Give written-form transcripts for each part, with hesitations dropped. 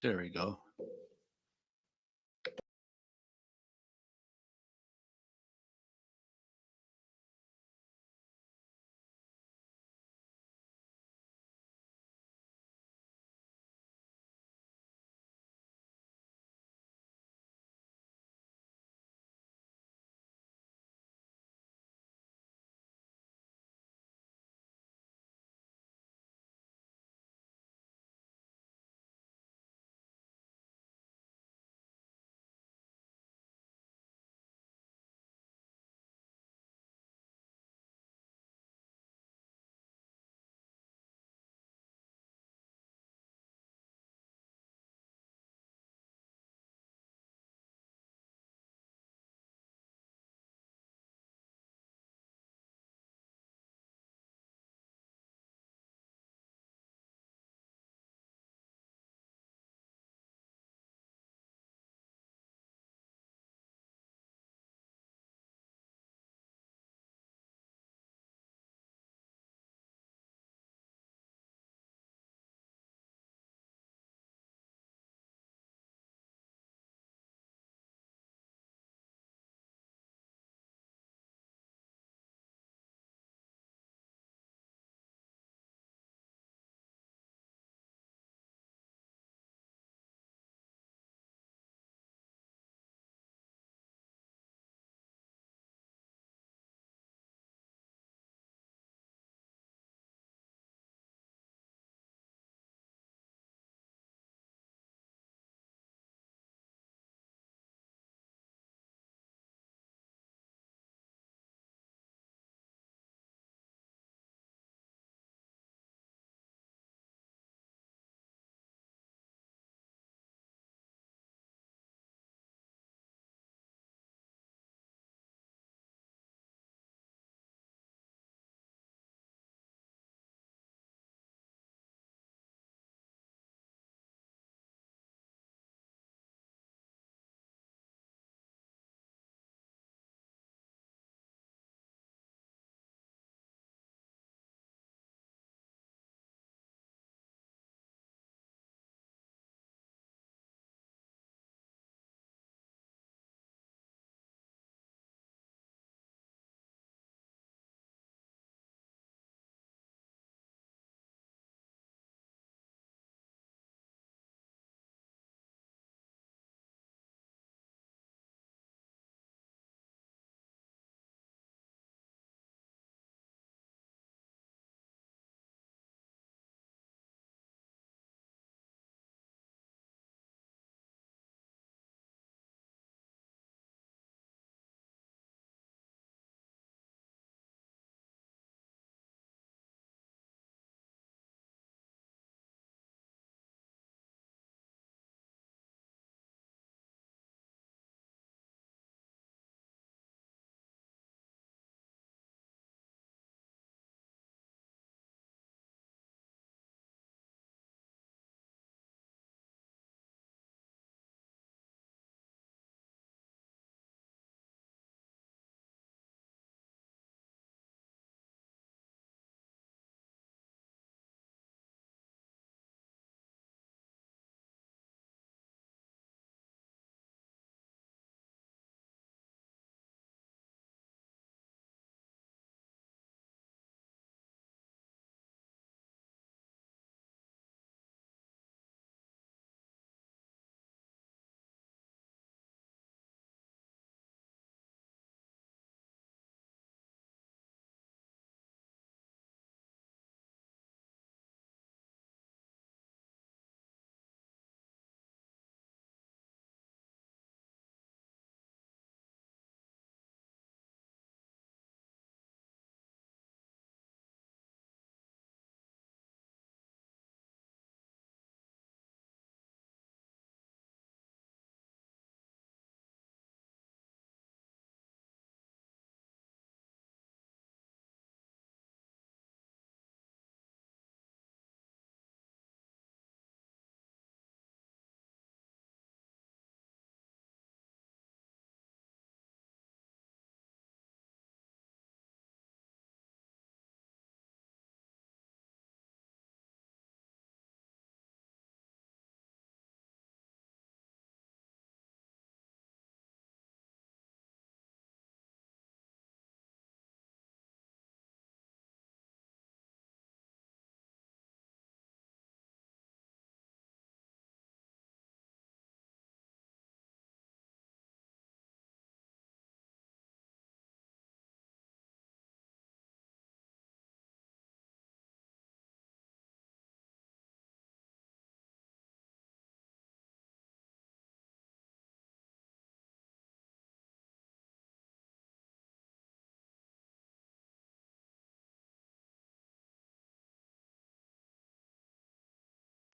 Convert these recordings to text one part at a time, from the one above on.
There we go.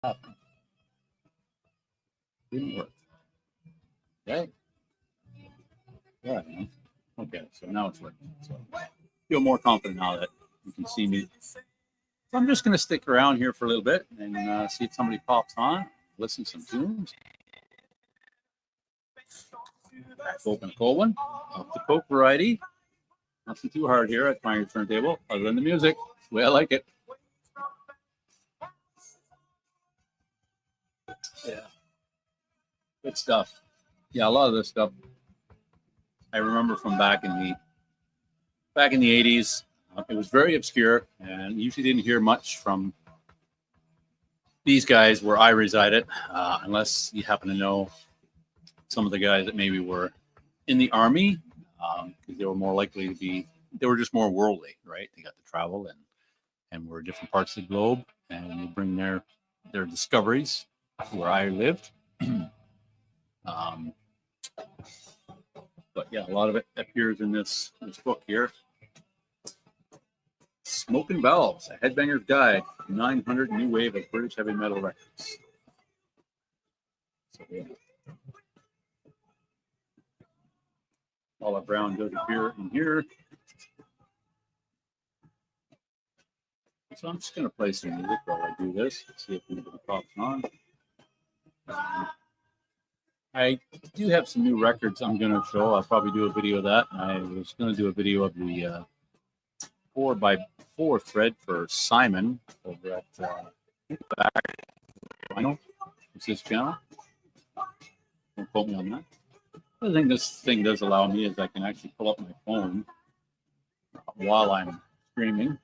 happened? Didn't work. Okay. Yeah. Okay. So now it's working. So I feel more confident now that you can see me. So I'm just going to stick around here for a little bit and see if somebody pops on. Listen to some tunes. Open a cold one. Off the Coke variety. Nothing too hard here at my turntable, other than the music. The way I like it. Yeah. Good stuff. Yeah, a lot of this stuff I remember from back in the 80s. It was very obscure and usually didn't hear much from these guys where I resided, unless you happen to know some of the guys that maybe were in the army, because they were more likely to be, they were just more worldly, right? They got to travel and were different parts of the globe and they bring their discoveries where I lived. But yeah, a lot of it appears in this book here. Smoking Valves, A Headbanger's Guide, 900 New Wave of British Heavy Metal Records. So, yeah. Olive Brown does appear in here. So I'm just going to play some music while I do this. See if anybody pops on. I do have some new records I'm going to show. I'll probably do a video of that. I was going to do a video of the 4x4 thread for Simon over at Vinyl. It's his channel. Don't quote me on that. The other thing this thing does allow me is I can actually pull up my phone while I'm streaming. I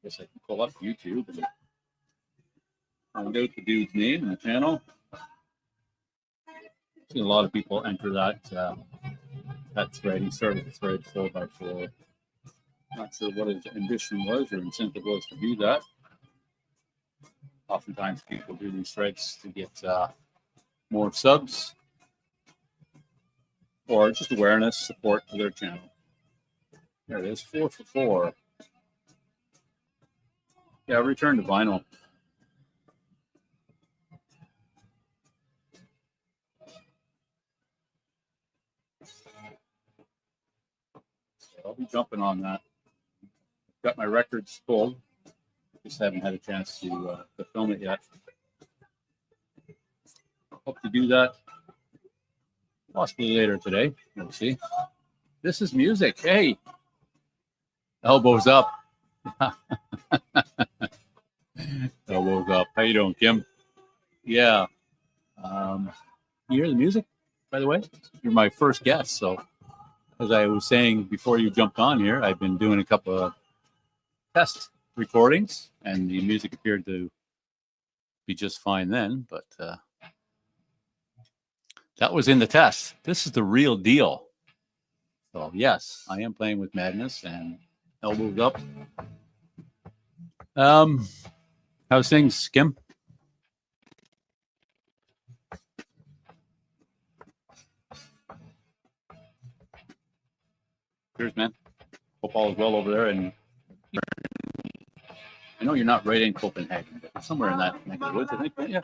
guess I can pull up YouTube and find out the dude's name and the channel. I've seen a lot of people enter that thread. He started the thread 4x4. Not sure what his ambition was or incentive was to do that. Oftentimes people do these threads to get more subs or just awareness, support to their channel. There it is, 4 for 4. Yeah, return to vinyl. So I'll be jumping on that. Got my records pulled. Just haven't had a chance to film it yet. Hope to do that possibly later today. We'll see. This is music. Hey, elbows up. Elbows up. How you doing, Kim? Yeah. You hear the music, by the way? You're my first guest. So, as I was saying before you jumped on here, I've been doing a couple of test recordings, and the music appeared to be just fine then, but that was in the test. This is the real deal. So yes, I am playing with Madness and elbows up. How's things, Kim? Cheers, man. Hope all is well over there. And I know you're not right in Copenhagen, but somewhere in that neck of the woods, I think. But yeah.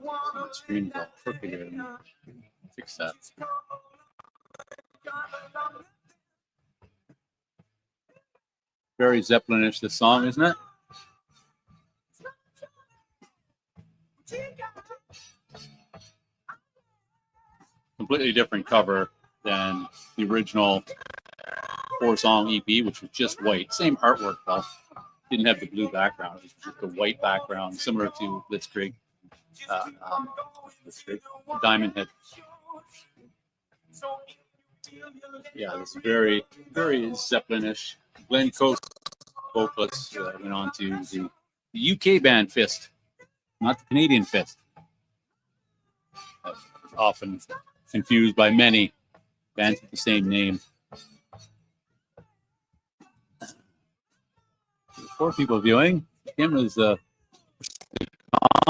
The screen's all crooked here. Fix that. Very Zeppelin-ish, this song, isn't it? Completely different cover than the original 4-song EP, which was just white. Same artwork, though. Didn't have the blue background. It was just a white background, similar to Blitzkrieg. Diamond Head. Yeah, this very, very Zeppelin-ish. Glenn Coast vocalist went on to the UK band Fist, not the Canadian Fist. Often confused by many bands with the same name. 4 people viewing. Kim is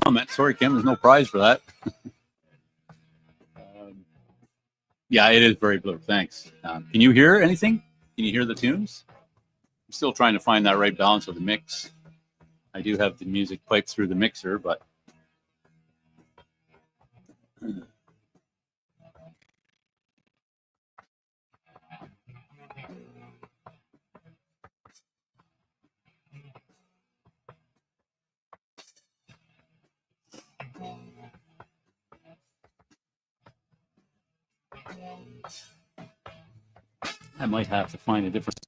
comment. Sorry, Kim, there's no prize for that. Yeah, it is very blue. Thanks. Can you hear anything? Can you hear the tunes? I'm still trying to find that right balance of the mix. I do have the music piped through the mixer, but I might have to find a different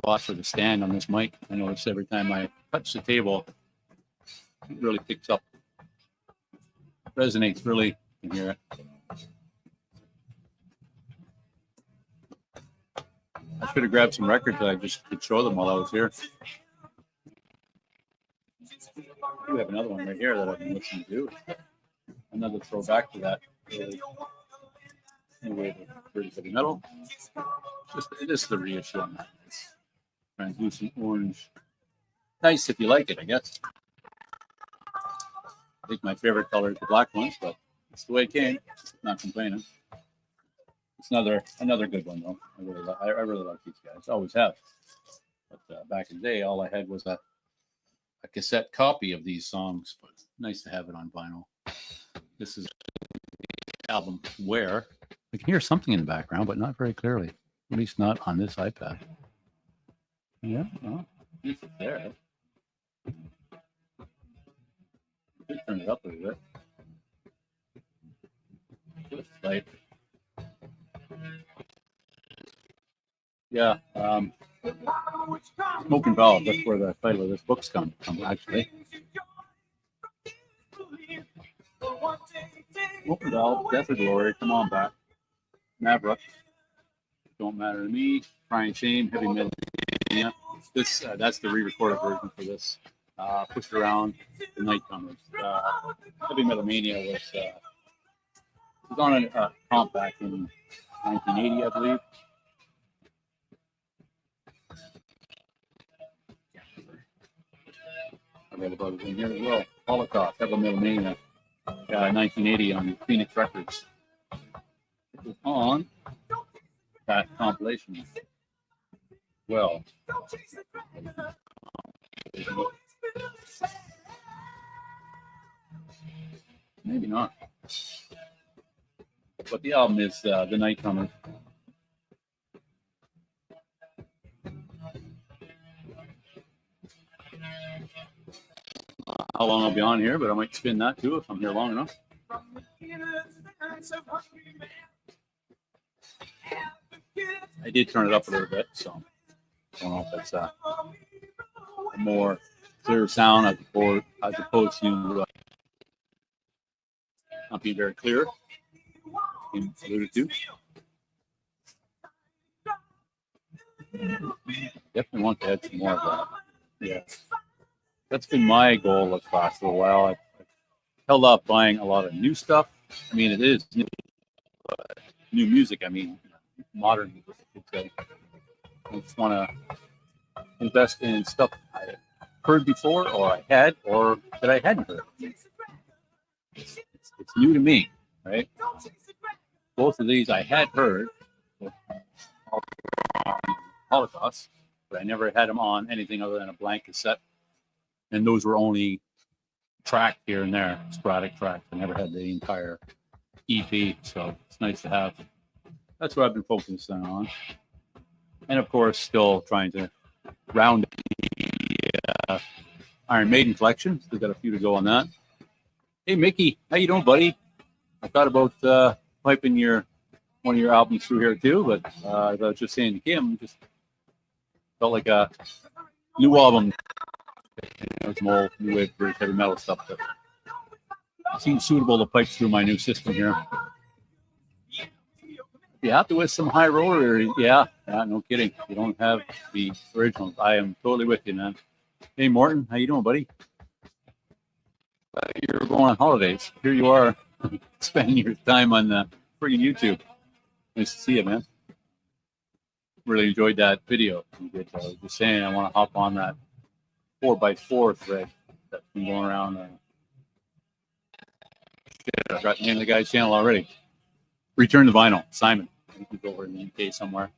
spot for the stand on this mic. I notice every time I touch the table, it really picks up, resonates really. You can hear it. I should have grabbed some records that I just could show them while I was here. We have another one right here that I've been listening to. Another throwback to that. Anyway, British heavy metal. It is the reissue on that. It's translucent orange. Nice if you like it, I guess. I think my favorite color is the black ones, but it's the way it came. Not complaining. It's another good one though. I really like these guys. Always have. But back in the day, all I had was a cassette copy of these songs. But nice to have it on vinyl. This is the album Where. I can hear something in the background, but not very clearly. At least not on this iPad. Yeah, well, it's there. Just turn it up a little bit. Just like, yeah, Smoking Valve. That's where the title of this book's come from, actually. Smoking Valve, Death or Glory, Come On Back, Maverick, Don't Matter to Me, Crying Shame, Heavy Metal Mania. That's the re-recorded version for this. Pushed Around, The Night Comers. Heavy Metal Mania was on a comp back in 1980, I believe. I read about it in here as well. Holocaust, Heavy Metal Mania, 1980 on Phoenix Records. It was on that compilation. Well, maybe not. But the album is The Night Comers. How long I'll be on here, but I might spin that too if I'm here long enough. I did turn it up a little bit, so I don't know if that's a more clear sound as opposed to not being very clear. You alluded to. Definitely want to add some more of that. Yeah. That's been my goal the last little while. I've held off buying a lot of new stuff. I mean, it is new music. I mean, modern music. I just want to invest in stuff I heard before, or I had, or that I hadn't heard. It's new to me, right? Both of these I had heard, Holocaust, but I never had them on anything other than a blank cassette. And those were only tracked here and there, sporadic tracks. I never had the entire EP, so it's nice to have. That's what I've been focusing on. And of course, still trying to round the Iron Maiden collection. Still got a few to go on that. Hey, Mickey, how you doing, buddy? I thought about piping one of your albums through here too, but as I was just saying to Kim, just felt like a new album. Some old new wave British heavy metal stuff that seems suitable to pipe through my new system here. You have to with some high roller, yeah, no kidding. You don't have the originals. I am totally with you, man. Hey, Morton, how you doing, buddy? You're going on holidays. Here you are, spending your time on friggin' YouTube. Nice to see you, man. Really enjoyed that video. I was just saying, I want to hop on that 4x4 thread that's been going around. Shit, I got the name of the guy's channel already. Return the Vinyl, Simon. think he's over in the UK somewhere.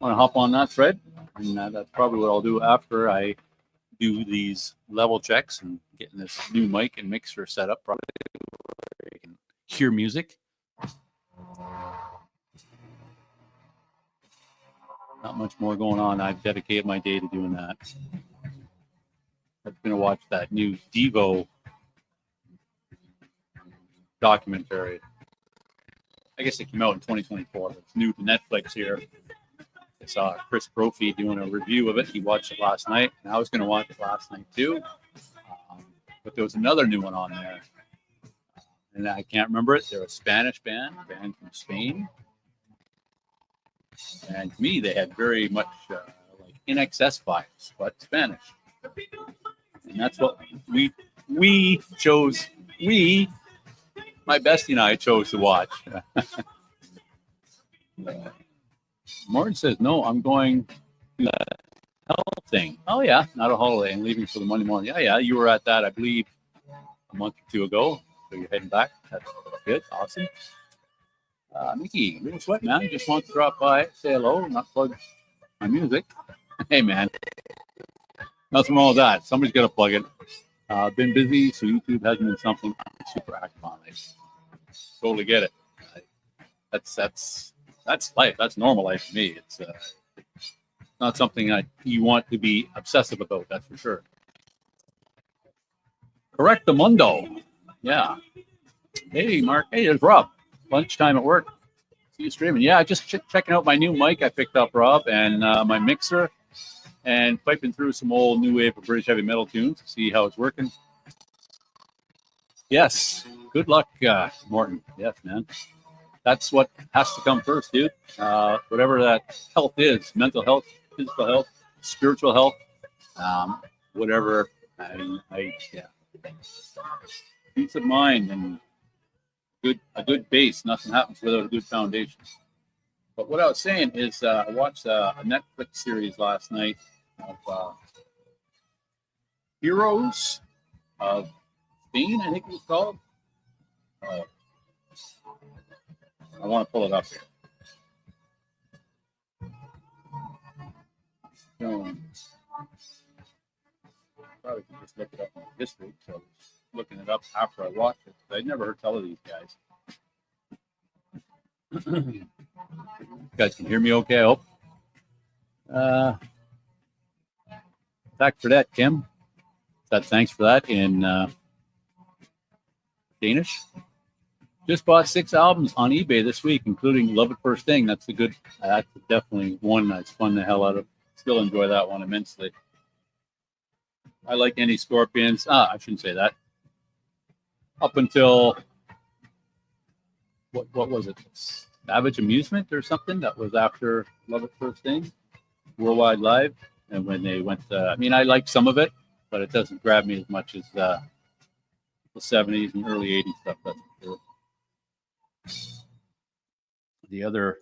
Want to hop on that thread, and that's probably what I'll do after I do these level checks and getting this new mic and mixer set up, probably where you can hear music. Not much more going on. I've dedicated my day to doing that. I'm going to watch that new Devo documentary. I guess it came out in 2024. It's new to Netflix here. I saw Chris Brophy doing a review of it. He watched it last night, and I was going to watch it last night too. But there was another new one on there, and I can't remember it. They're a Spanish band from Spain. And to me, they had very much like NXS vibes, but Spanish. And that's what we chose. My bestie and I chose to watch. Martin says, no, I'm going to the health thing. Oh, yeah, not a holiday. I'm leaving for the Monday morning. Yeah, you were at that, I believe, a month or two ago. So you're heading back. That's good. Awesome. Mickey, little sweat, man. Just want to drop by, say hello, not plug my music. Hey, man. Nothing wrong with that. Somebody's got to plug it. Been busy, so YouTube hasn't been something I'm super active on. I totally get it. That's life. That's normal life for me. It's not something that you want to be obsessive about. That's for sure. Correct the mundo. Yeah. Hey, Mark. Hey, there's Rob. Lunchtime at work. See you streaming. Yeah, just checking out my new mic I picked up, Rob, and my mixer, and piping through some old new wave of British heavy metal tunes to see how it's working. Yes. Good luck, Morton. Yes, man. That's what has to come first, dude. Whatever that health is, mental health, physical health, spiritual health, whatever. Yeah. Peace of mind and a good base. Nothing happens without a good foundation. But what I was saying is I watched a Netflix series last night of Heroes of Spain, I think it was called. I want to pull it up here. Probably can just look it up in history. So looking it up after I watched it. I'd never heard tell of these guys. You guys can hear me okay, I hope. Tack for that, Kim. Thanks for that in Danish. Just bought 6 albums on eBay this week, including Love at First Thing. That's definitely one that's fun the hell out of. Still enjoy that one immensely. I like any Scorpions. I shouldn't say that. Up until what was it? Savage Amusement or something that was after Love at First Thing, Worldwide Live. And when they went, I like some of it, but it doesn't grab me as much as the 70s and early 80s stuff. That's for sure. The other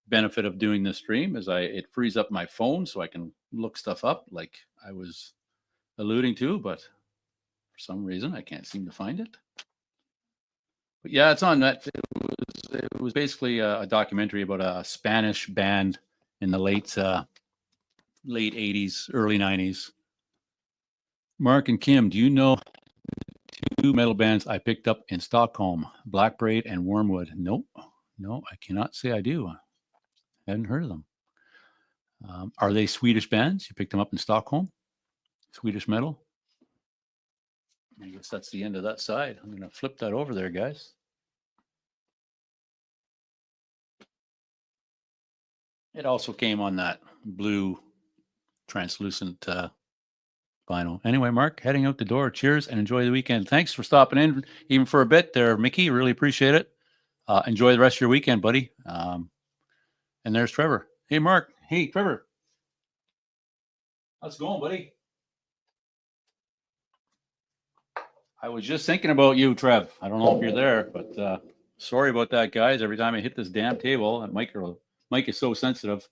benefit of doing this stream is it frees up my phone so I can look stuff up like I was alluding to, but for some reason I can't seem to find it. But yeah, it's on Netflix. It was basically a documentary about a Spanish band in the late 80s, early 90s. Mark and Kim, do you know 2 metal bands I picked up in Stockholm, Black Braid and Wormwood? Nope. No, I cannot say I do. I hadn't heard of them. Are they Swedish bands? You picked them up in Stockholm? Swedish metal? I guess that's the end of that side. I'm going to flip that over there, guys. It also came on that blue translucent vinyl. Anyway, Mark, heading out the door. Cheers and enjoy the weekend. Thanks for stopping in, even for a bit there, Mickey. Really appreciate it. Enjoy the rest of your weekend, buddy. And there's Trevor. Hey, Mark. Hey, Trevor. How's it going, buddy? I was just thinking about you, Trev. I don't know if you're there, but sorry about that, guys. Every time I hit this damn table, that mic is so sensitive.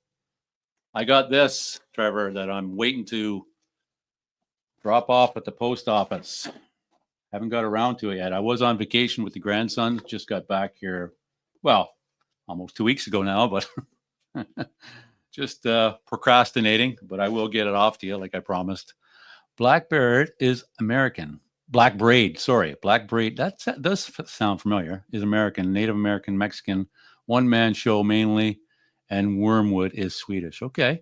I got this, Trevor, that I'm waiting to drop off at the post office. Haven't got around to it yet. I was on vacation with the grandson. Just got back here. Well, almost 2 weeks ago now, but just procrastinating. But I will get it off to you like I promised. Blackbird is American. Black Braid, sorry. Black Braid, that does sound familiar, is American, Native American, Mexican, one-man show mainly, and Wormwood is Swedish. Okay.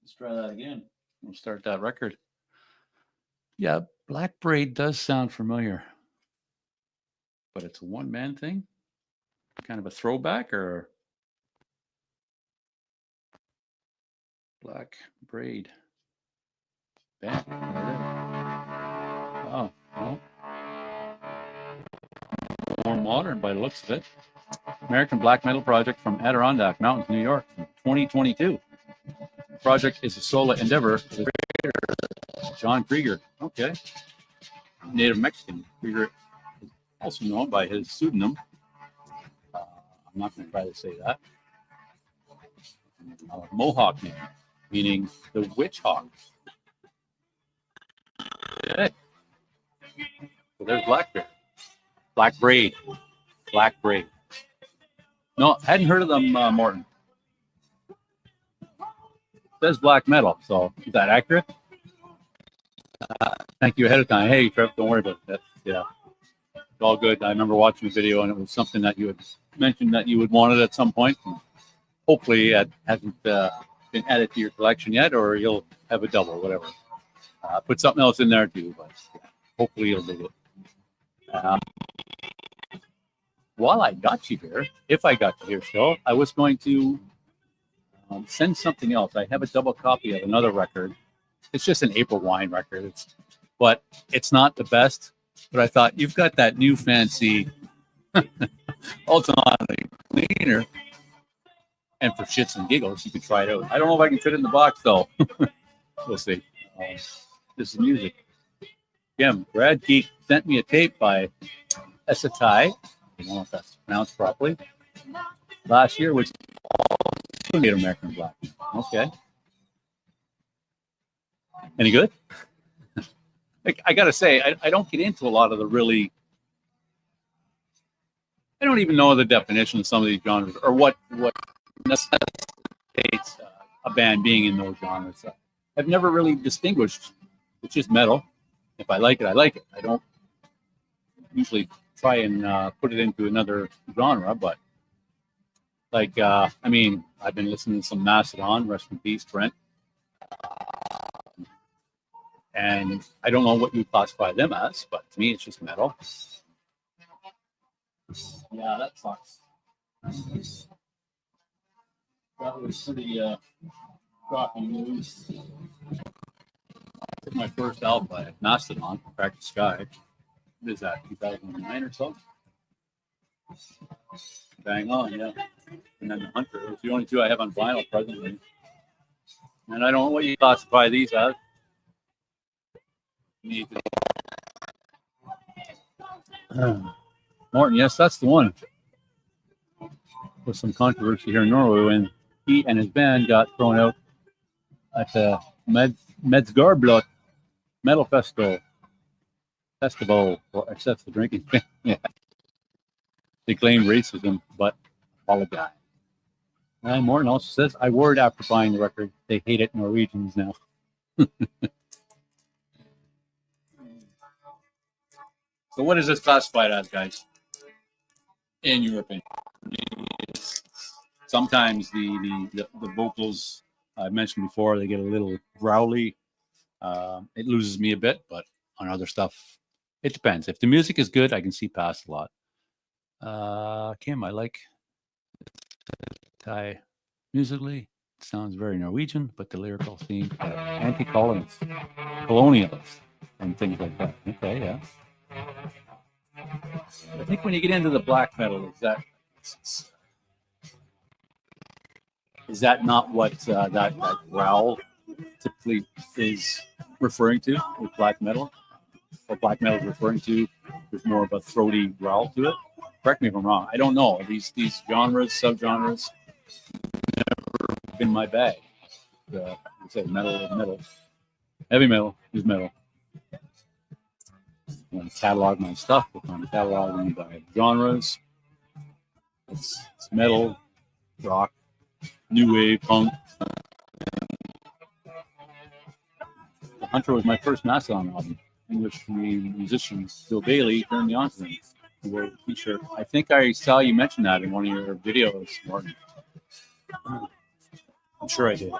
Let's try that again. We'll start that record. Yeah, Black Braid does sound familiar. But it's a one-man thing? Kind of a throwback or Black Braid band? Oh, well, more modern by the looks of it. American black metal project from Adirondack Mountains, New York, from 2022. The project is a solo endeavor with John Krieger. Okay. Native Mexican. Krieger is also known by his pseudonym. I'm not going to try to say that. Mohawk name, meaning the witch hawk. Okay. So there's Blackbeard. Black Braid. Black Braid. No, hadn't heard of them, Morton. It says black metal, so is that accurate? Thank you ahead of time. Hey, Trev, don't worry about that. Yeah, it's all good. I remember watching the video, and it was something that you had mentioned that you would want it at some point. And hopefully, it hasn't been added to your collection yet, or you'll have a double, whatever. Put something else in there too, but yeah, hopefully you'll do it. While I got you here, if I got you here still, I was going to send something else. I have a double copy of another record. It's just an April Wine record, but it's not the best. But I thought, you've got that new fancy ultimately cleaner, and for shits and giggles, you can try it out. I don't know if I can fit it in the box though. We'll see. This is music. Again, Brad Geek sent me a tape by Esatai. I don't know if that's pronounced properly. Last year, which is Native American black. Okay. Any good? I got to say, I don't get into a lot of the really. I don't even know the definition of some of these genres or what necessitates a band being in those genres. I've never really distinguished. It's just metal. If I like it, I like it. I don't usually try and put it into another genre, but like, I mean, I've been listening to some Mastodon, rest in peace, Brent. And I don't know what you classify them as, but to me, it's just metal. Yeah, that sucks. That was pretty shocking news. I took my first album by Mastodon, Crack the Sky. What is that, 2009 or so? Bang on, yeah. And then the Hunter. It's the only two I have on vinyl presently. And I don't know what you classify these as. Morton, yes, that's the one. There's some controversy here in Norway when he and his band got thrown out at the Medsgarblot Metal Festival for excessive drinking. Yeah. They claimed racism, but apologized. And Morton also says, I worried after buying the record, they hate it Norwegians now. So what is this classified as, guys? In your opinion? Sometimes the vocals I mentioned before, they get a little growly. It loses me a bit, but on other stuff, it depends. If the music is good, I can see past a lot. Kim, I like Thai musically. It sounds very Norwegian, but the lyrical theme, anti-colonialist, and things like that. Okay, yeah. I think when you get into the black metal, is that not what that growl typically is referring to with black metal? What black metal is referring to, there's more of a throaty growl to it. Correct me if I'm wrong. I don't know. These genres, subgenres, never been my bag. I said metal is metal. Heavy metal is metal. I'm going to catalog my stuff. I'm going to catalog them by genres. It's metal, rock, new wave, punk. The Hunter was my first Mastodon album. English musician Bill Bailey turned me on to them. He wore a t-shirt. I think I saw you mention that in one of your videos, Martin. I'm sure I did.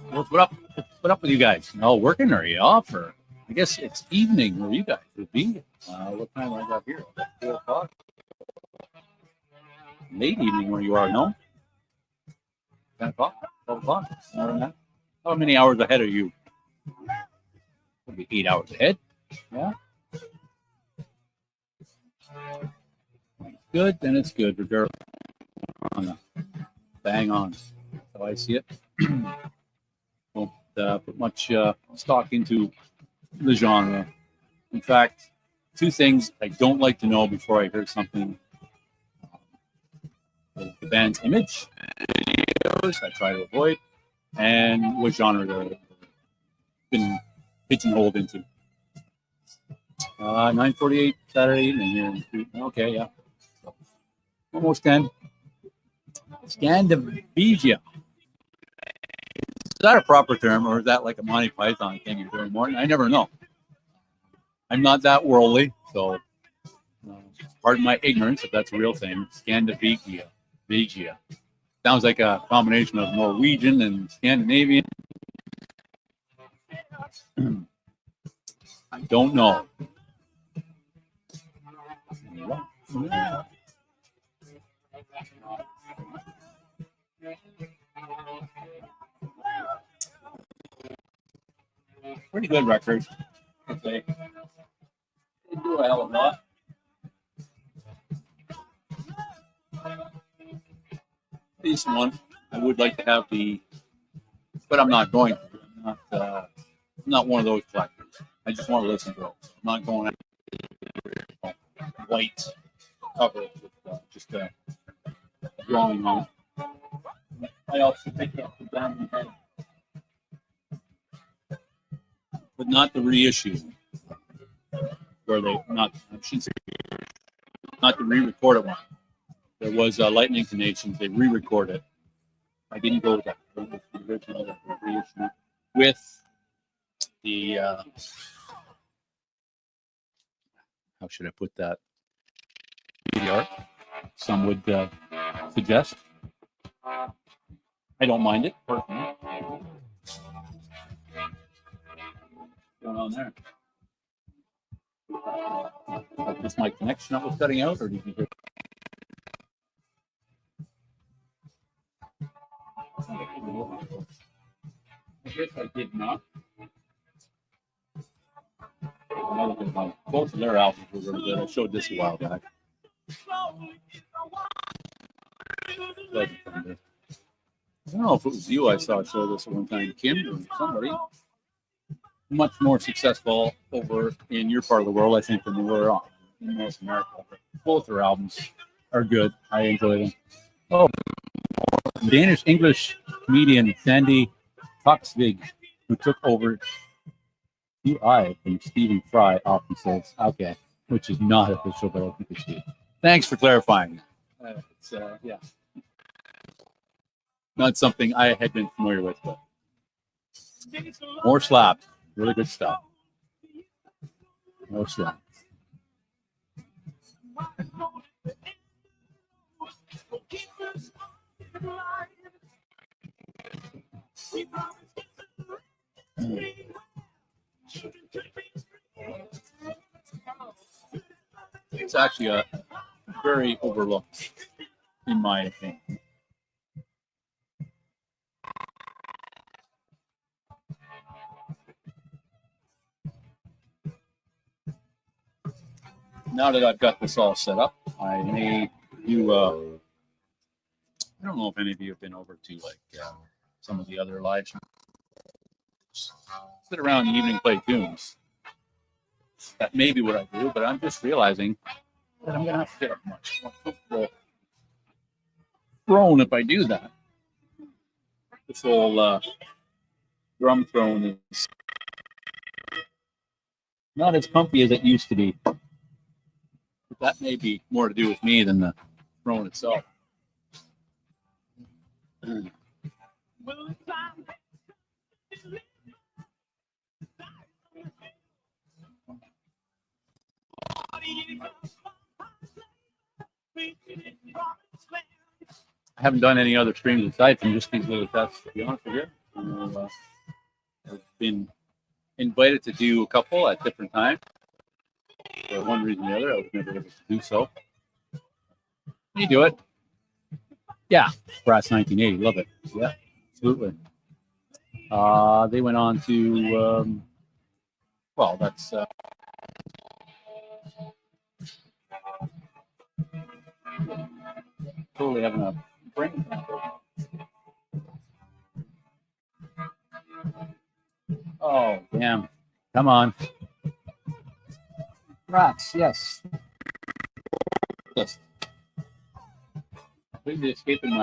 What up? What up with you guys? Oh, working or are you off? Or I guess it's evening where you guys would be. What time I got here? 4 o'clock. Late evening where you are, no? 10 o'clock? 12 o'clock? More than that? How many hours ahead are you? Maybe 8 hours ahead. Yeah. Good, then it's good. Regardless. Bang on. That's how I see it. Don't put much stock into the genre. In fact, 2 things I don't like to know before I hear something. The band's image, videos I try to avoid, and what genre they've been pigeonholed into. 9:48 Saturday evening here. Okay, yeah. Almost 10. Scandinavia. Is that a proper term, or is that like a Monty Python thing you're doing, Morton? I never know. I'm not that worldly, so pardon my ignorance if that's a real thing. Scandinavia. Vigia. Sounds like a combination of Norwegian and Scandinavian. I don't know. Pretty good record, I'd say. They do a hell of a lot. Decent one. I would like to have but I'm not going to. I'm not one of those collectors. I just want to listen to it. I'm not going after white cover with just a drawing on it. I also picked up the Diamond Head, but not the reissue, where they not the re-recorded one. There was Lightning Nations. They re-recorded. I didn't go with that. I went with the original reissue with the how should I put that? The art. Some would suggest. I don't mind it personally. What's going on there? Is my connection that was cutting out, or did you hear? I guess I did not. Both of their albums were really good. I showed this a while back. I don't know if it was you I saw show this at one time, Kim, or somebody. Much more successful over in your part of the world, I think, than they were in North America. Both their albums are good. I enjoy them. Oh, Danish-English comedian Sandy Toksvig, who took over UI from Stephen Fry, often says, okay, which is not official, but I think it's good. Thanks for clarifying. Yeah. Not something I had been familiar with, but more slap. Really good stuff. More slap. It's actually a very overlooked, in my opinion. Now that I've got this all set up, I may do. I don't know if any of you have been over to some of the other live shows. Sit around in the evening, play tunes. That may be what I do, but I'm just realizing that I'm going to have to get up much more comfortable throne if I do that. This whole drum throne is Not as comfy as it used to be. But that may be more to do with me than the throne itself. I haven't done any other streams aside from just these little tests, to be honest with you. I've been invited to do a couple at different times. For one reason or the other, I was never able to do so. You do it. Yeah, Brass 1980, love it. Yeah, absolutely. They went on to, well, that's totally having a brain. Oh, damn. Come on. Rats, yes. Yes. Completely escaping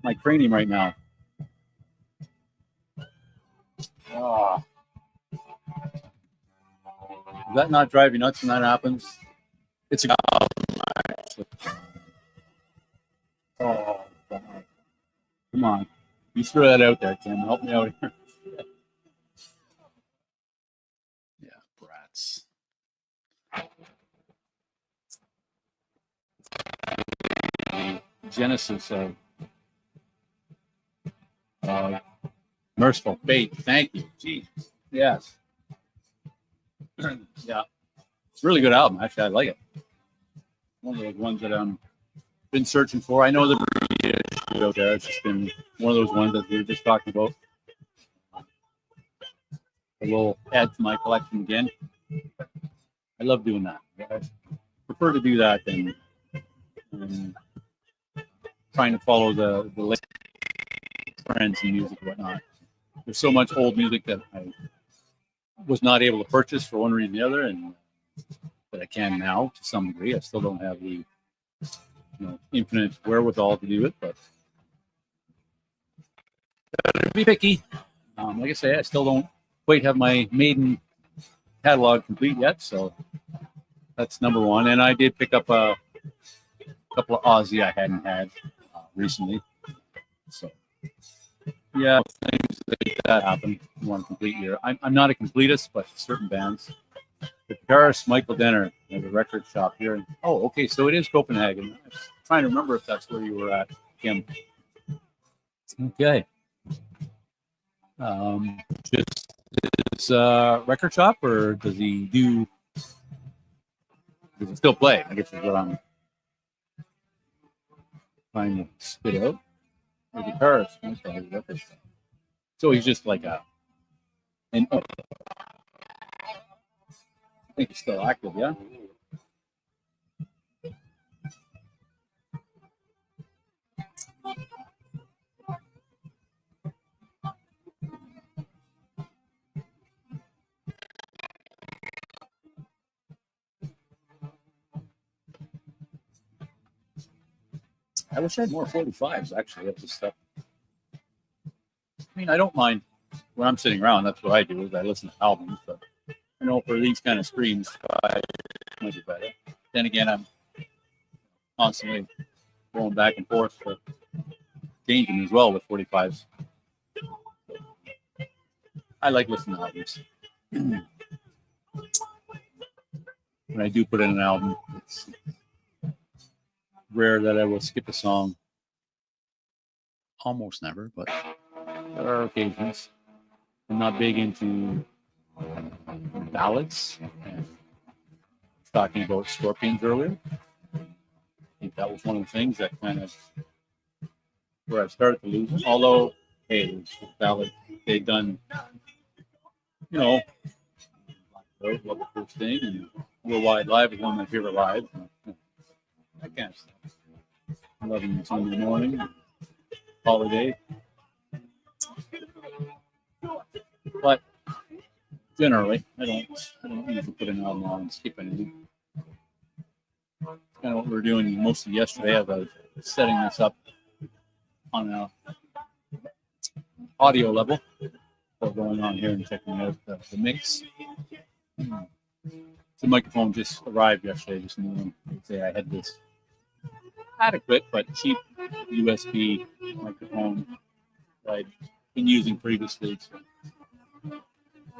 my cranium right now. Oh. Does that not drive you nuts when that happens? It's a... Oh, God. Come on. You throw that out there, Tim. Help me out here. Yeah, brats. The genesis of Merciful Fate. Thank you. Jeez. Yes. Yeah. It's a really good album. Actually, I like it. One of those ones that I've been searching for. I know the issue out there. It's just been one of those ones that we were just talking about. I will add to my collection again. I love doing that. I prefer to do that than trying to follow the latest trends in music and whatnot. There's so much old music that I was not able to purchase for one reason or the other, and that I can now to some degree. I still don't have the infinite wherewithal to do it, but gotta be picky. Like I say, I still don't quite have my maiden catalog complete yet, so that's number one. And I did pick up a couple of Aussie I hadn't had recently, so yeah, things like that happen in one complete year. I'm not a completist, but certain bands. The guitarist Michael Denner has a record shop here. Oh, okay, so it is Copenhagen. I was trying to remember if that's where you were at, Kim. Okay. Just his record shop, or does he still play? I guess is what I'm trying to spit out. The guitarist. So he's just like I think he's still active, yeah? I wish I had more 45s, actually, of this stuff. I mean, I don't mind when I'm sitting around. That's what I do, is I listen to albums. But I know for these kind of streams, I might be better. Then again, I'm constantly going back and forth for changing as well with 45s. I like listening to albums. When I do put in an album, it's rare that I will skip a song. Almost never, but there are occasions. I'm not big into ballads. Talking about Scorpions earlier, I think that was one of the things that kind of where I started to lose them. Although, hey, it was a ballad they'd done, Love the First Thing, and Worldwide Live is one of my favorite lives. That kind of stuff. I love them Sunday morning, holiday. But generally, I don't usually put an album on and skip anything. Kind of what we were doing most of yesterday. I was setting this up on an audio level. What's going on here and checking out the mix. The microphone just arrived yesterday. Just knew say I had this adequate but cheap USB microphone that I'd been using previously. So.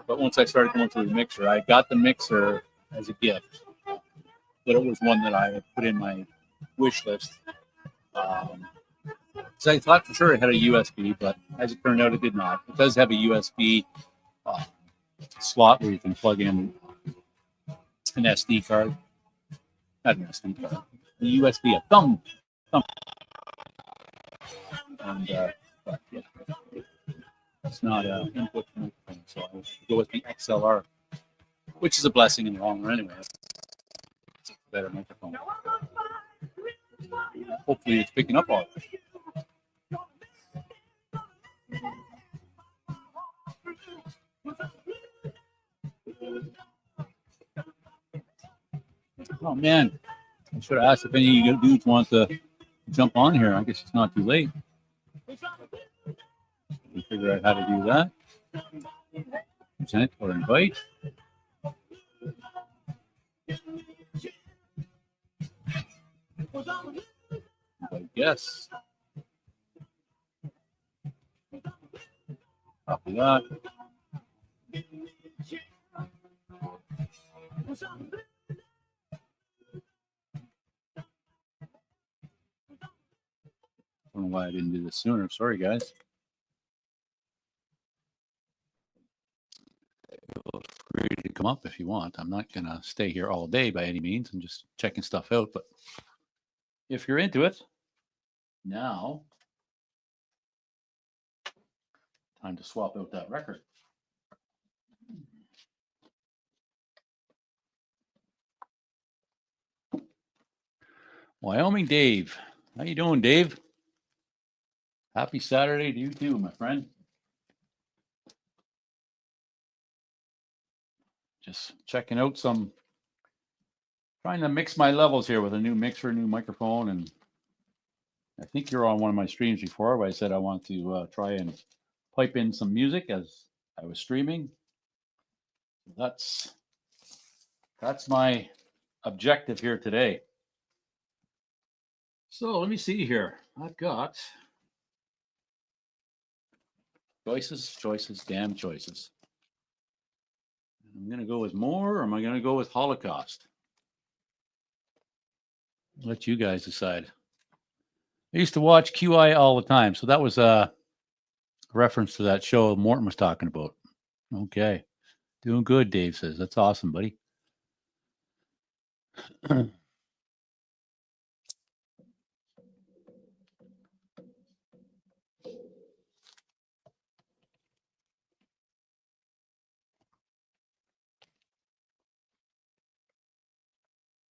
But once I started going through the mixer, I got the mixer as a gift. But it was one that I had put in my wish list. So I thought for sure it had a USB, but as it turned out, it did not. It does have a USB slot where you can plug in an SD card. Not an SD card. The USB, a thumb. And, but yeah, it's not an input microphone, so I'll go with the XLR, which is a blessing in the long run anyway. It's a better microphone. Hopefully it's picking up all right. Oh man, I should have asked if any of you dudes want to jump on here. I guess it's not too late. We figure out how to do that. Present or invite. Invite guests. Copy that. I don't know why I didn't do this sooner. Sorry, guys. Feel free to come up if you want. I'm not going to stay here all day by any means. I'm just checking stuff out. But if you're into it, now, time to swap out that record. Wyoming Dave. How you doing, Dave? Happy Saturday to you too, my friend. Just checking out trying to mix my levels here with a new mixer, new microphone. And I think you're on one of my streams before where I said I want to try and pipe in some music as I was streaming. That's my objective here today. So let me see here. I've got choices, damn choices. I'm going to go with more, or am I going to go with Holocaust? I'll let you guys decide. I used to watch QI all the time, so that was a reference to that show Morton was talking about. Okay. Doing good, Dave says. That's awesome, buddy.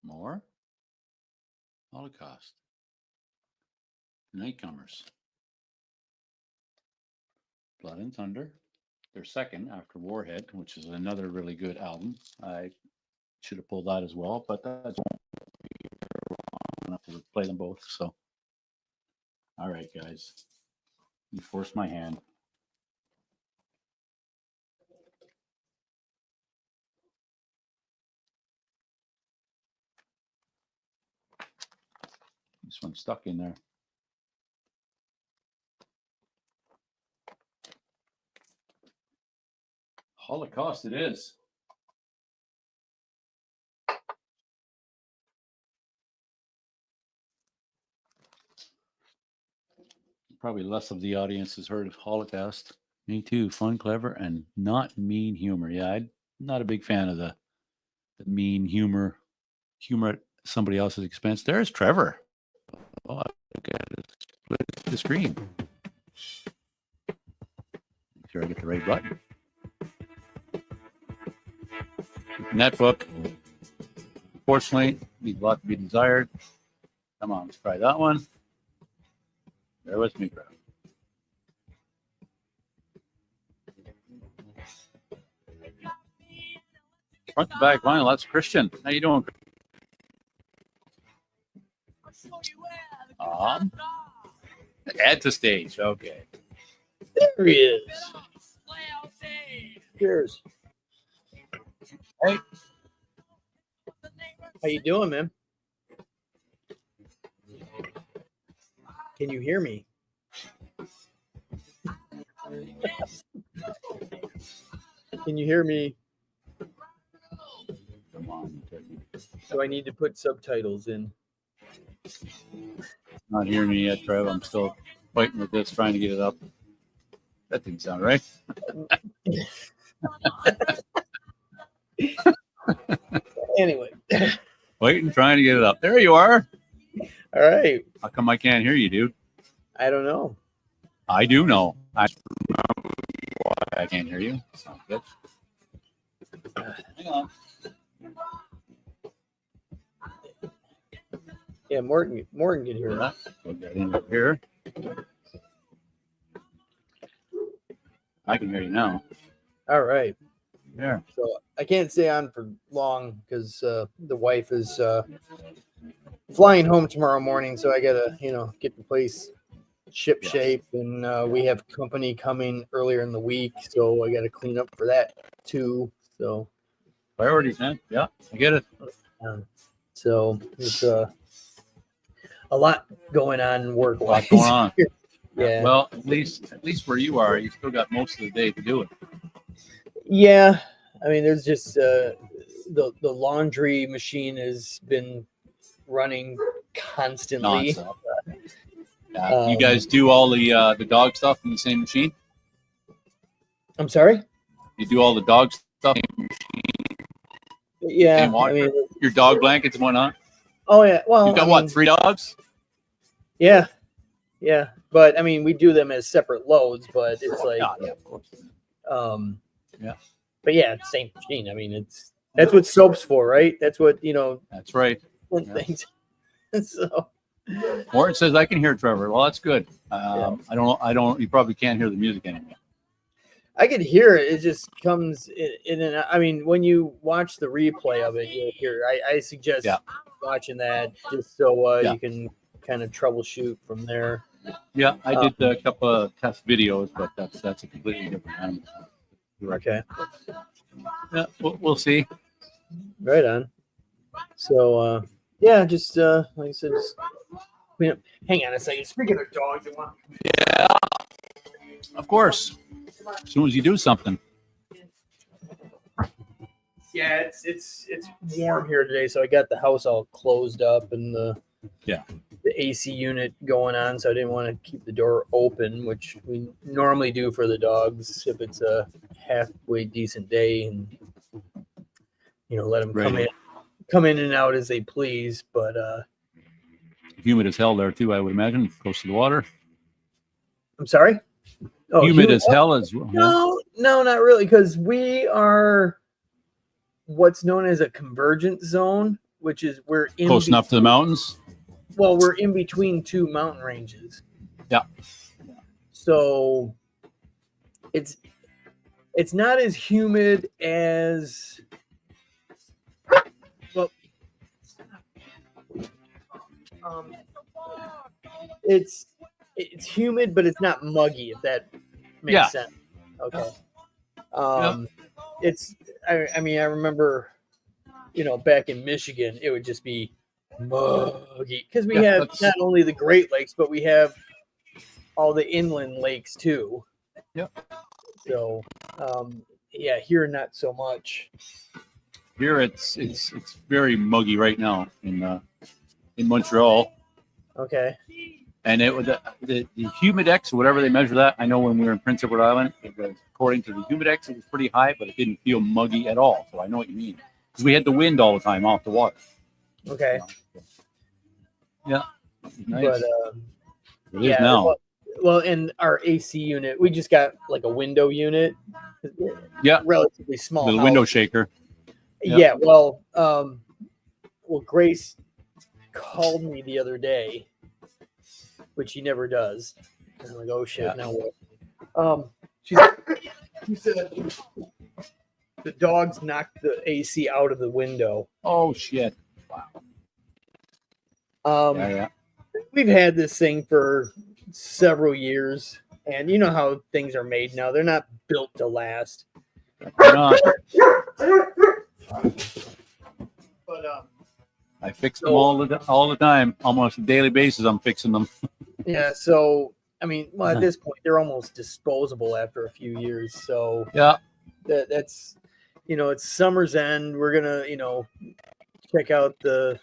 More Holocaust. Nightcomers. Blood and Thunder. Their second after Warhead, which is another really good album. I should have pulled that as well, but that's enough to play them both. So, all right, guys, you forced my hand. This one's stuck in there. Holocaust it is. Probably less of the audience has heard of Holocaust. Me too. Fun, clever, and not mean humor. Yeah, I'm not a big fan of the mean humor at somebody else's expense. There's Trevor. Oh, look at it. Split the screen. Make sure I get the right button. Netbook. Unfortunately, leaves a lot to be desired. Come on, let's try that one. Bear with me, bro. Front to back vinyl. That's Christian. How you doing? Add to stage. Okay. There he is. Cheers. Hey, How you doing, man? Can you hear me? Can you hear me? come on. Do I need to put subtitles in? Not hearing me yet, Trev. I'm still fighting with this, trying to get it up. That didn't sound right. Anyway. Waiting, trying to get it up. There you are. All right. How come I can't hear you, dude? I don't know. I do know. I can't hear you. Sounds good. Hang on. Yeah, Morgan can hear that. Put that in here. I can hear you now. All right. Yeah. So I can't stay on for long because the wife is flying home tomorrow morning. So I gotta, get the place ship shape, and we have company coming earlier in the week, so I gotta clean up for that too. So Priorities, man. Yeah, I get it. So it's a lot going on work A lot wise. going on. Yeah. Well, at least where you are, you still got most of the day to do it. Yeah. I mean, there's just the laundry machine has been running constantly. Nonstop. You guys do all the dog stuff in the same machine? I'm sorry? You do all the dog stuff in the machine? Yeah. I mean, your dog blankets and whatnot? Oh, yeah. Well, you got what, 3 dogs? Yeah. Yeah. But I mean, we do them as separate loads, but it's like, yeah, of course. Yeah. But yeah, it's the same machine. I mean, that's what soap's for, right? That's what, That's right. Things. So Morton says I can hear Trevor. Well, that's good. I don't. You probably can't hear the music anymore. I could hear it. It just comes in and out. I mean, when you watch the replay of it, you'll hear. I suggest watching that just so you can kind of troubleshoot from there. Yeah, I did a couple of test videos, but that's a completely different animal. Okay. Yeah, we'll see. Right on. So yeah, just like I said, just clean up. Hang on a second. Speaking of dogs, Yeah, of course. As soon as you do something. Yeah, it's warm here today, so I got the house all closed up and the AC unit going on, so I didn't want to keep the door open, which we normally do for the dogs if it's a halfway decent day, and let them come in and out as they please. But humid as hell there too, I would imagine, close to the water. I'm sorry. Oh, humid as hell as well. No, not really, because we are what's known as a convergent zone, which is we're in close enough to the mountains. Well, we're in between 2 mountain ranges. Yeah. So it's not as humid as it's humid, but it's not muggy, if that makes sense. Okay. It's I mean, I remember, back in Michigan, it would just be muggy because we have not only the Great Lakes, but we have all the inland lakes too. Yep. So, here not so much. Here it's very muggy right now in Montreal. Okay. And it was the humidex, or whatever they measure that. I know when we were in Prince Edward Island, it was, according to the humidex, it was pretty high, but it didn't feel muggy at all. So I know what you mean, because we had the wind all the time off the water. Okay. Yeah. Nice. But it is now. Well, in our AC unit, we just got like a window unit. Yeah. Relatively small. The window shaker. Yeah. Well, Grace called me the other day, which he never does. And I'm like, oh shit, now what? She said the dogs knocked the AC out of the window. Oh shit! Wow. We've had this thing for several years, and you know how things are made now. They're not built to last. They're not. But I fix them all the time, almost a daily basis. I'm fixing them. yeah, so I mean, well, at this point, they're almost disposable after a few years. So Yeah, that's, it's summer's end. We're gonna, check out the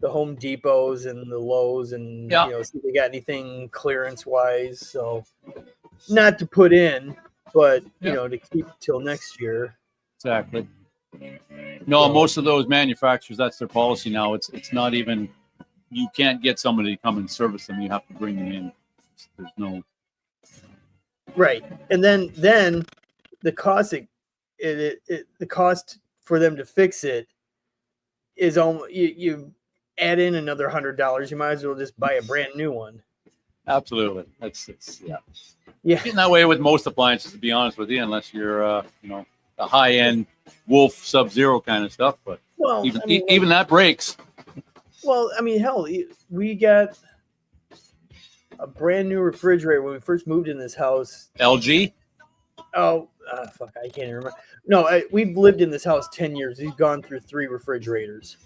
Home Depots and the Lowe's, and see if they got anything clearance wise. So not to put in, but to keep till next year. exactly. No, most of those manufacturers, that's their policy now. It's not even, you can't get somebody to come and service them. You have to bring them in. There's no. Right, and then the cost, the cost for them to fix it is almost, you add in another $100. You might as well just buy a brand new one. Absolutely, it's Yeah. Getting that way with most appliances, to be honest with you, unless you're a high end Wolf Sub-Zero kind of stuff. But Well, even that breaks. Well, I mean, hell, we got a brand new refrigerator when we first moved in this house. LG. Oh, fuck, I can't even remember. No, we've lived in this house 10 years. We've gone through 3 refrigerators.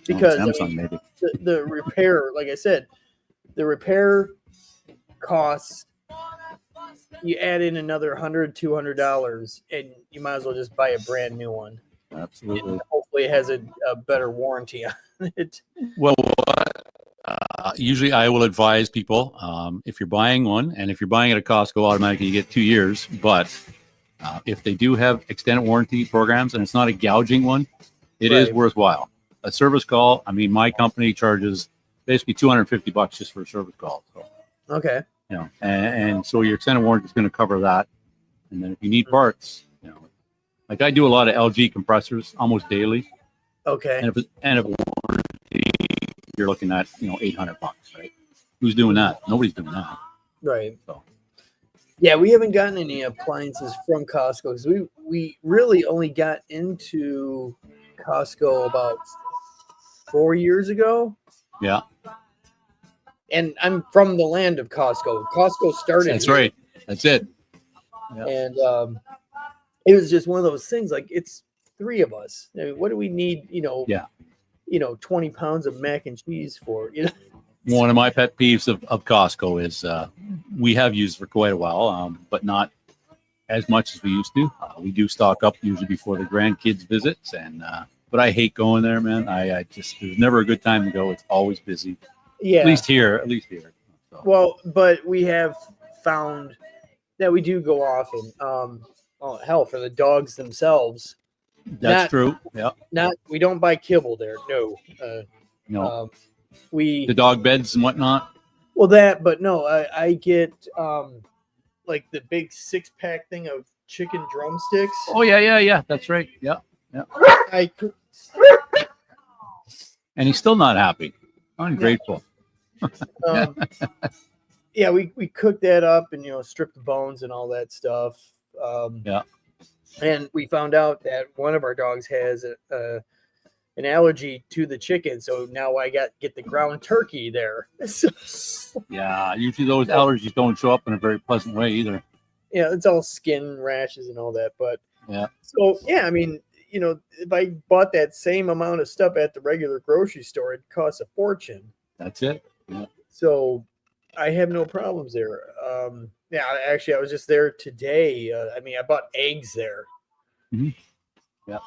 Because Samsung, maybe. The repair, like I said, the repair costs, you add in another $100, $200, and you might as well just buy a brand new one. Absolutely. And hopefully it has a better warranty on it. Well, usually I will advise people, if you're buying one, and if you're buying it at Costco, automatically you get 2 years. But if they do have extended warranty programs and it's not a gouging one, it is worthwhile. A service call, I mean, my company charges basically $250 just for a service call. So, okay. And so your extended warranty is going to cover that. And then if you need parts, like I do a lot of LG compressors almost daily. Okay. And if warranty, you're looking at $800, right? Who's doing that? Nobody's doing that. Right. So. Yeah, we haven't gotten any appliances from Costco because we really only got into Costco about 4 years ago. Yeah. And I'm from the land of Costco. Costco started. That's right. That's it. Yeah. And it was just one of those things. Like, it's 3 of us. I mean, what do we need? 20 pounds of mac and cheese for? One of my pet peeves of Costco is we have used for quite a while, but not as much as we used to. We do stock up usually before the grandkids visits, but I hate going there, man. I just, there's never a good time to go. It's always busy. Yeah. At least here. So. Well, but we have found that we do go often. Hell, for the dogs themselves. That's true. Yeah. We don't buy kibble there. No. No. The dog beds and whatnot. Well, but no, I get like the big 6-pack thing of chicken drumsticks. Oh yeah. That's right. Yeah. And he's still not happy. Ungrateful. Yeah, we cook that up and strip the bones and all that stuff. Yeah. And we found out that one of our dogs has an allergy to the chicken, so now I get the ground turkey there. Yeah, usually those allergies don't show up in a very pleasant way either. Yeah, it's all skin rashes and all that. But yeah. So yeah, I mean, if I bought that same amount of stuff at the regular grocery store, it costs a fortune. That's it. Yeah. So I have no problems there. Yeah, actually, I was just there today. I bought eggs there. Mm-hmm. Yeah.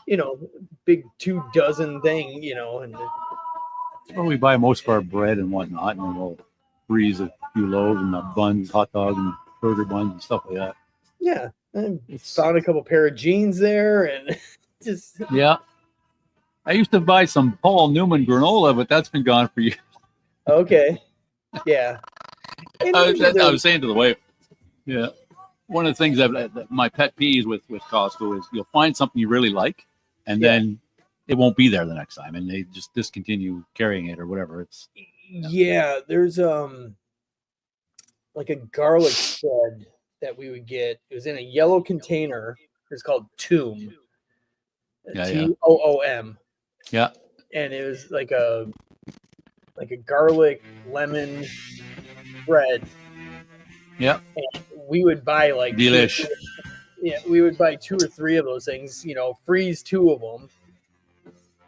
Big 24 thing, and well, we buy most of our bread and whatnot, and then we'll freeze a few loaves and the buns, hot dog and burger buns and stuff like that. Yeah. I found a couple pair of jeans there and just. Yeah. I used to buy some Paul Newman granola, but that's been gone for years. Okay. Yeah. I was saying to the wife, yeah, one of the things that my pet peeves with Costco is you'll find something you really like, and then it won't be there the next time, and they just discontinue carrying it or whatever. Yeah, there's like a garlic shred that we would get. It was in a yellow container. It's called Toom. Toom. Yeah. And it was like a garlic lemon bread. Yeah. And we would buy like delish. Yeah, we would buy 2 or 3 of those things. Freeze 2 of them.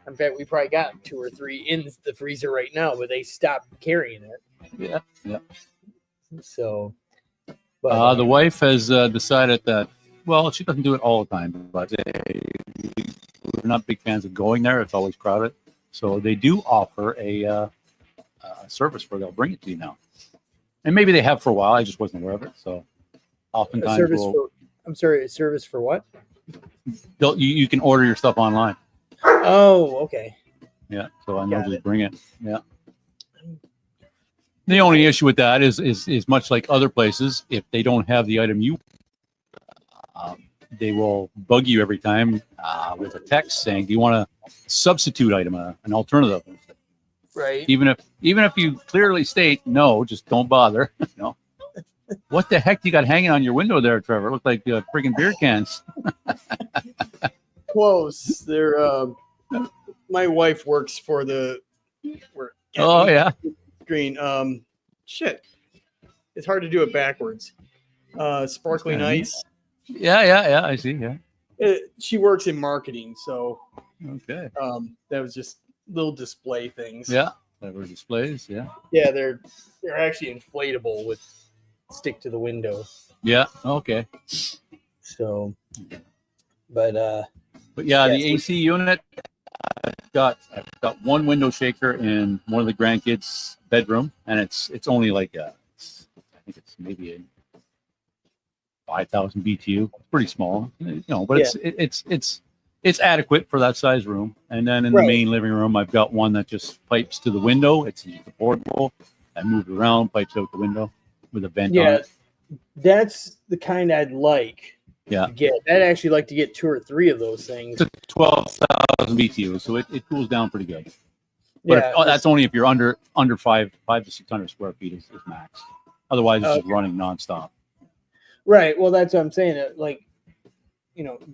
In fact, we probably got 2 or 3 in the freezer right now, but they stopped carrying it. Yeah, yeah. So, but The wife has decided that, well, she doesn't do it all the time, but we're not big fans of going there. It's always crowded. So they do offer a service where they'll bring it to you now. And maybe they have for a while. I just wasn't aware of it. So a oftentimes service for, I'm sorry, a service for what? you can order your stuff online. Oh, okay. Yeah, so I know just bring it. Yeah. The only issue with that is much like other places. If they don't have the item they will bug you every time with a text saying, "Do you want a substitute item, an alternative?" Right. Even if you clearly state no, just don't bother. What the heck you got hanging on your window there, Trevor? It looked like friggin' beer cans. Close. They're my wife works for Oh yeah. Screen. Shit. It's hard to do it backwards. Sparkling ice. Yeah. I see. Yeah. She works in marketing, so okay. That was just little display things. Yeah, that were displays. Yeah. Yeah, they're actually inflatable with stick to the window. Yeah. Okay. So, but yeah, the AC unit. I've got one window shaker in one of the grandkids' bedroom, and it's only like I think it's maybe a 5,000 BTU. It's pretty small, but it's adequate for that size room. And then in the main living room, I've got one that just pipes to the window. It's portable. I move it around, pipes out the window with a vent on it. That's the kind I'd like. Yeah. I'd actually like to get 2 or 3 of those things. It's 12,000 BTU, so it cools down pretty good. But that's only if you're under 5 to 600 square feet is max. Otherwise, it's just running nonstop. Right. Well, that's what I'm saying.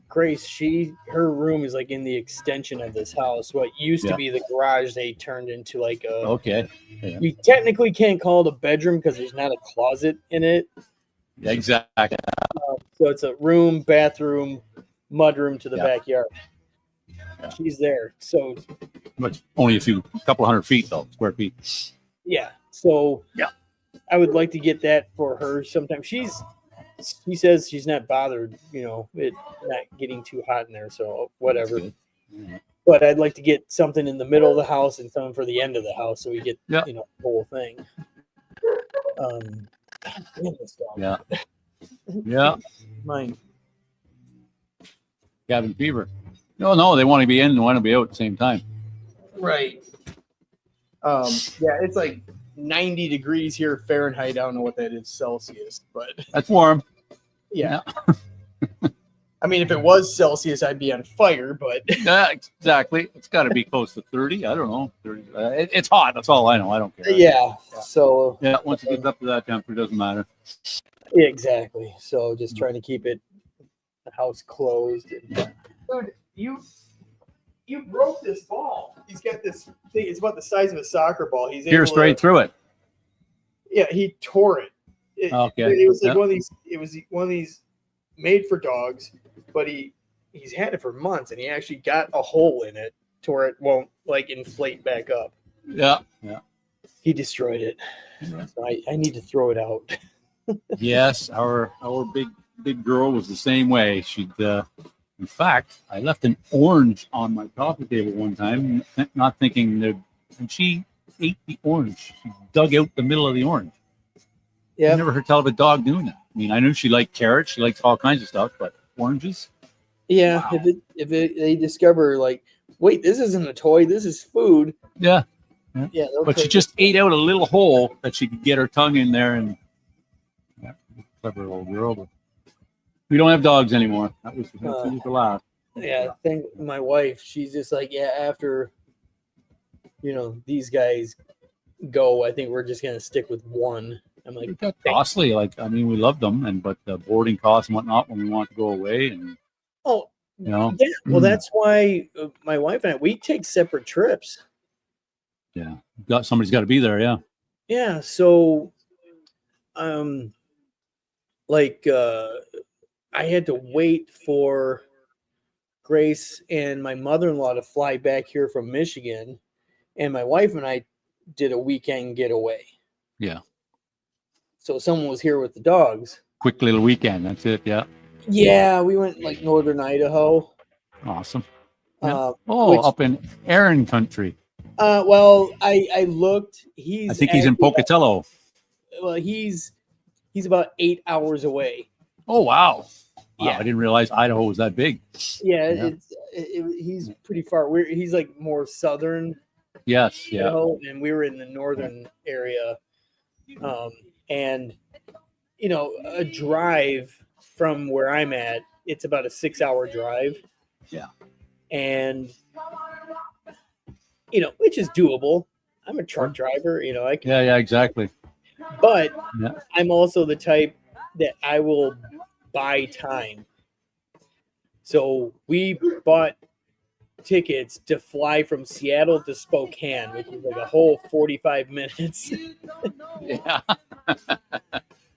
Grace, her room is like in the extension of this house. What used to be the garage, they turned into like a. Okay. Yeah. You technically can't call it a bedroom because there's not a closet in it. Yeah, exactly. So it's a room, bathroom, mudroom to the backyard. Yeah. She's there. So. But only a couple hundred feet though, square feet. Yeah. So. Yeah. I would like to get that for her sometime. She says she's not bothered, it not getting too hot in there. So whatever. Mm-hmm. But I'd like to get something in the middle of the house and something for the end of the house, so we get the whole thing. Yeah. Yeah. Mine. Cabin fever. No, they want to be in and want to be out at the same time. Right. Yeah, it's like 90 degrees here Fahrenheit. I don't know what that is Celsius, but that's warm. Yeah. I mean, if it was Celsius, I'd be on fire, but yeah, exactly. It's got to be close to 30. I don't know. 30. It's hot. That's all I know. I don't care. Yeah. So once it gets up to that temperature, it doesn't matter. Yeah, exactly. So just trying to keep the house closed. Dude, you broke this ball. He's got this thing. It's about the size of a soccer ball. He's here straight through it. Yeah, he tore it. Okay. It was like one of these. It was one of these made for dogs, but he's had it for months, and he actually got a hole in it to where it won't like inflate back up. Yeah. He destroyed it. Yeah. So I need to throw it out. Yes, our big girl was the same way. She'd. In fact, I left an orange on my coffee table one time, not thinking that, and she ate the orange. She dug out the middle of the orange. Yeah, I never heard tell of a dog doing that. I mean, I knew she liked carrots, she likes all kinds of stuff, but oranges. Yeah, wow. if they discover like, wait, this isn't a toy, this is food. Yeah. But she just ate out a little hole that she could get her tongue in there, and clever old girl. But we don't have dogs anymore. That was the last. Yeah, I think my wife, she's just like, after, these guys go, I think we're just going to stick with one. I'm like, it's costly. We love them, but the boarding costs and whatnot when we want to go away. And, yeah. Well, that's why my wife and I, we take separate trips. Yeah. Somebody's got to be there. Yeah. Yeah. So, I had to wait for Grace and my mother-in-law to fly back here from Michigan, and my wife and I did a weekend getaway. Yeah. So someone was here with the dogs. Quick little weekend. That's it. Yeah. Yeah, we went like northern Idaho. Awesome. Yeah. Which, Up in Aaron country. well, I looked. I think he's in Pocatello. Well, he's about 8 hours away. Oh wow. Yeah, I didn't realize Idaho was that big. Yeah. He's pretty far. He's like more southern. Yes. Yeah. Idaho, and we were in the northern area. And a drive from where I'm at, it's about a 6-hour drive. Yeah. And which is doable. I'm a truck driver, I can. Yeah, exactly. But I'm also the type that I will buy time. So we bought tickets to fly from Seattle to Spokane, which is like a whole 45 minutes. Yeah.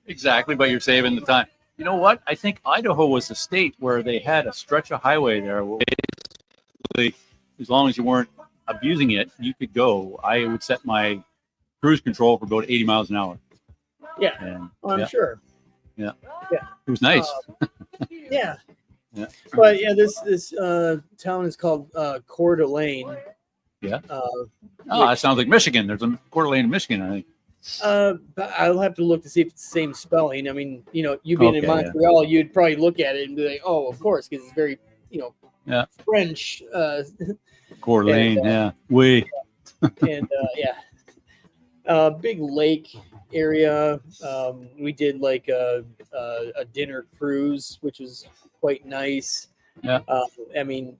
Exactly, but you're saving the time. You know what? I think Idaho was a state where they had a stretch of highway there where basically, as long as you weren't abusing it, you could go. I would set my cruise control for about 80 miles an hour. Yeah, and, I'm sure. Yeah. Yeah. It was nice. Yeah. Yeah. But yeah, this town is called Coeur d'Alene. Yeah. That sounds like Michigan. There's a Coeur d'Alene in Michigan, I think. But I'll have to look to see if it's the same spelling. I mean, you being in Montreal, you'd probably look at it and be like, "Oh, of course," because it's very, French. Coeur d'Alene, Oui. And big lake area. We did like a dinner cruise, which was quite nice. Yeah. I mean,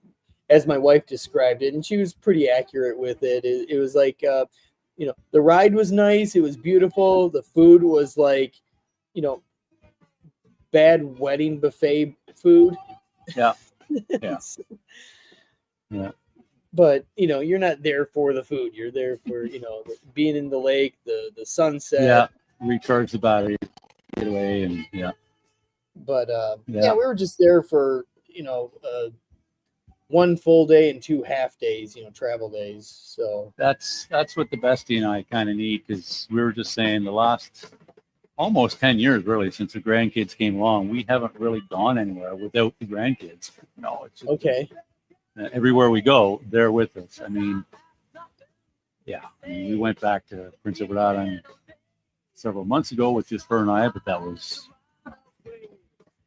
as my wife described it, and she was pretty accurate with it. It was like, the ride was nice. It was beautiful. The food was like, bad wedding buffet food. Yeah. Yeah. Yeah. But you're not there for the food. You're there for being in the lake, the sunset. Yeah, recharge the battery, get away, and But we were just there for 1 full day and 2 half days, travel days. So that's what the bestie and I kind of need, because we were just saying the last almost 10 years really since the grandkids came along, we haven't really gone anywhere without the grandkids. No, it's okay. Everywhere we go, they're with us. I mean, we went back to Prince Edward Island several months ago with just her and I, but that was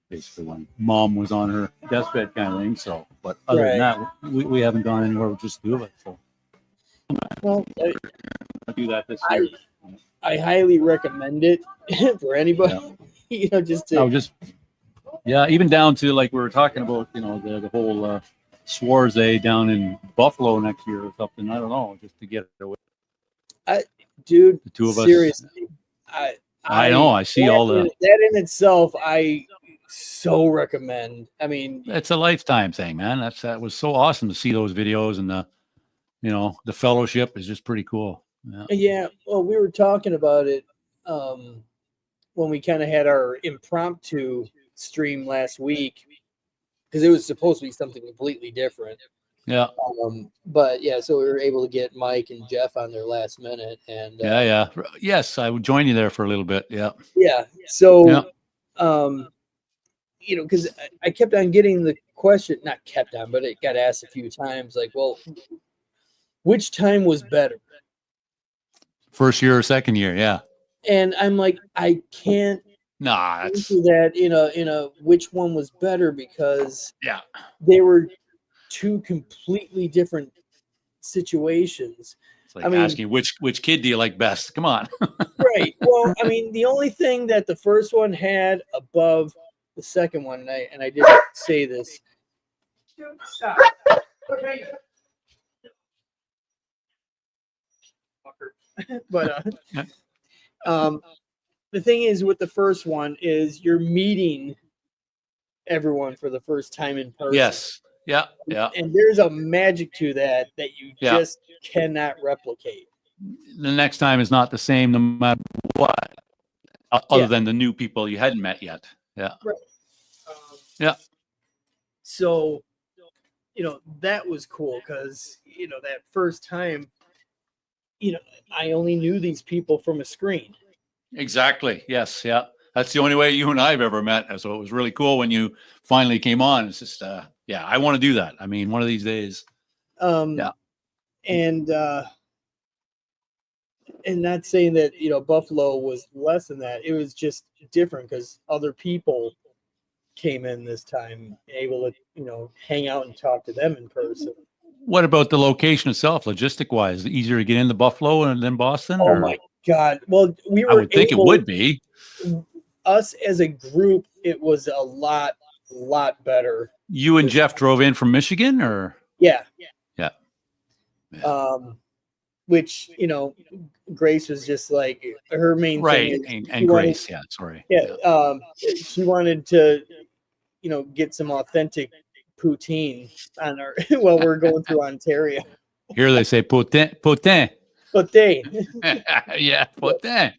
basically when Mom was on her deathbed kind of thing. So, but other than that, we haven't gone anywhere with just 2 of it. So, well, I'll do that this year. I highly recommend it for anybody. Just to even down to like we were talking about, the whole Swarzay down in Buffalo next year or something. I don't know, just to get away. Dude, the 2 of us. Seriously, I know. I see all that in itself. I so recommend. I mean, it's a lifetime thing, man. That was so awesome to see those videos, and the fellowship is just pretty cool. Yeah. Well, we were talking about it when we kind of had our impromptu stream last week, because it was supposed to be something completely different. Yeah. But so we were able to get Mike and Jeff on there last minute, and yes, I would join you there for a little bit. Yeah. So, because I kept on getting the question, not kept on, but it got asked a few times, like, well, which time was better? First year or second year? Yeah. And I'm like, I can't. Answer that in a which one was better, because they were 2 completely different situations. It's like asking which kid do you like best? Come on. Right. Well, I mean, the only thing that the first one had above the second one, and I didn't say this. Stop. But the thing is with the first one is you're meeting everyone for the first time in person. Yes. Yeah. Yeah. And there's a magic to that you just cannot replicate. The next time is not the same no matter what, other than the new people you hadn't met yet. Yeah. Right. Yeah. So, that was cool because, that first time, I only knew these people from a screen. Exactly. Yes. Yeah. That's the only way you and I have ever met. So it was really cool when you finally came on. It's just, yeah, I want to do that. I mean, one of these days. Yeah. And not saying that, Buffalo was less than that. It was just different because other people came in this time, able to, hang out and talk to them in person. What about the location itself, logistic wise? Easier to get into Buffalo and then Boston? Oh or? my God. Well, we I were would think it would be. Us as a group, it was a lot better. You and Jeff drove in from Michigan, or? Yeah. Yeah. Which, Grace was just like, her main right. thing is And Grace, yeah, sorry. Yeah. She wanted to, get some authentic poutine on our while we're going through Ontario. Here they say poutine. Poutine. Yeah, poutine.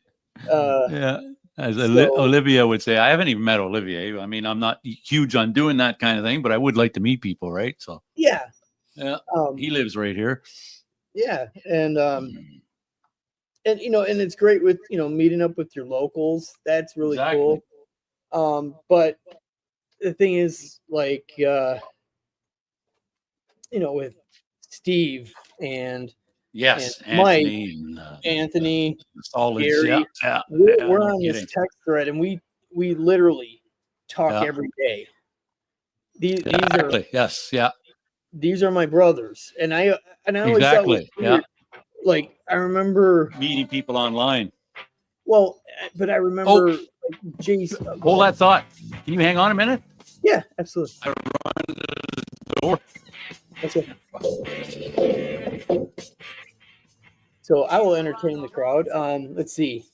Yeah. As So, Olivia would say, I haven't even met Olivia. I mean, I'm not huge on doing that kind of thing, but I would like to meet people, right? So yeah. He lives right here. Yeah. And and it's great with, meeting up with your locals. That's really Exactly. cool. But the thing is, like, with Steve and Yes, and Mike, Anthony, Anthony, Gary, we're on this text thread, and we literally talk every day. These are These are my brothers, and I always thought it was weird. Like, I remember meeting people online. Well, but I remember Jason. Hold that thought. Can you hang on a minute? Yeah, absolutely. I run to the door. Okay. So I will entertain the crowd. Let's see.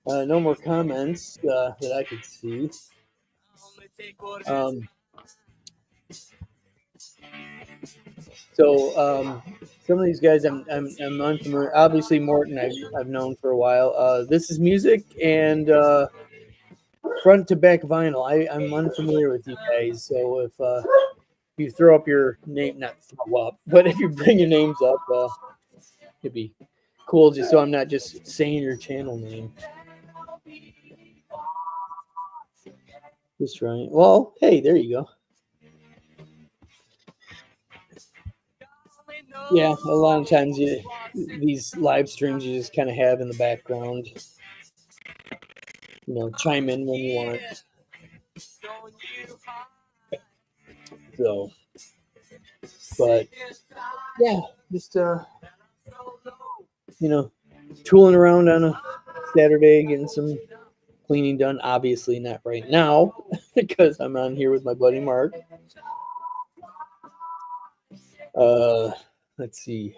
No more comments that I could see. So some of these guys I'm unfamiliar. Obviously, Morton I've known for a while. This is music and front to back vinyl. I'm unfamiliar with you guys, so if you throw up your name, not throw up, but if you bring your names up, it'd be cool. Just so I'm not just saying your channel name. Just right. Well, hey, there you go. Yeah, a lot of times these live streams you just kind of have in the background. Chime in when you want. So, but yeah, just tooling around on a Saturday, getting some cleaning done. Obviously not right now because I'm on here with my buddy Mark. Let's see.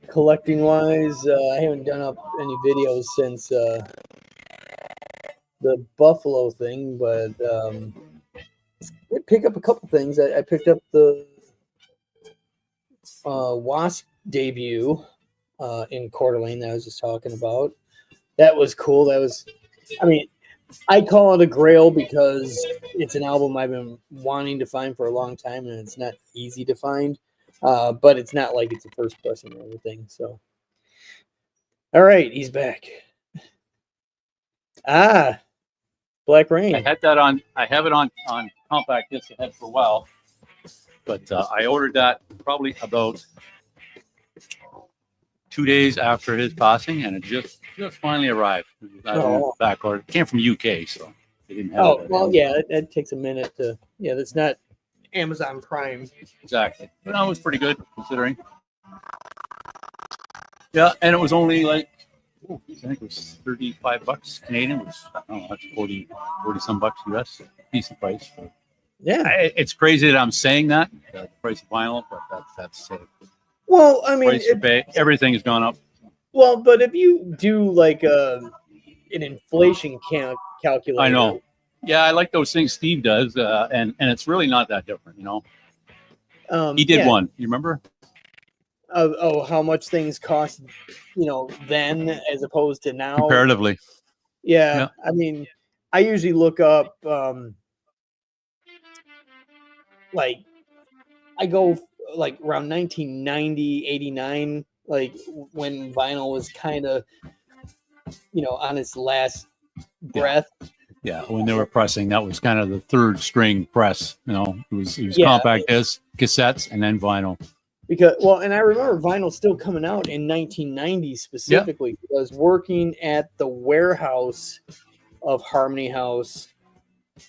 Collecting wise, I haven't done up any videos since the Buffalo thing, but I pick up a couple things. I picked up the Wasp debut in Coeur d'Alene that I was just talking about. That was cool. I call it a grail because it's an album I've been wanting to find for a long time, and it's not easy to find. But it's not like it's a first pressing or anything. So, all right, he's back. Black Rain. I had that on. I have it on compact disc. I had for a while, but I ordered that probably about 2 days after his passing, and it just finally arrived. Back order. It came from UK, so they didn't have it. Well, yeah, it takes a minute to. Yeah, that's not Amazon Prime. Exactly, but that was pretty good considering. Yeah, and it was only like, I think it was $35 Canadian. It was, I don't know, that's 40 some bucks US. Decent price. But yeah, it's crazy that I'm saying that the price of vinyl, but that's well, I mean, everything has gone up. Well, but if you do like an inflation calculator, I know. Yeah, I like those things Steve does, and it's really not that different, He did one. You remember? How much things cost, then as opposed to now. Comparatively. Yeah. I mean, I usually look up like I go like around 1990, 89, like when vinyl was kind of, on its last breath. Yeah, when they were pressing, that was kind of the third string press. It was Yeah. compact disc, cassettes, and then vinyl. Because and I remember vinyl still coming out in 1990 specifically. I was working at the warehouse of Harmony House,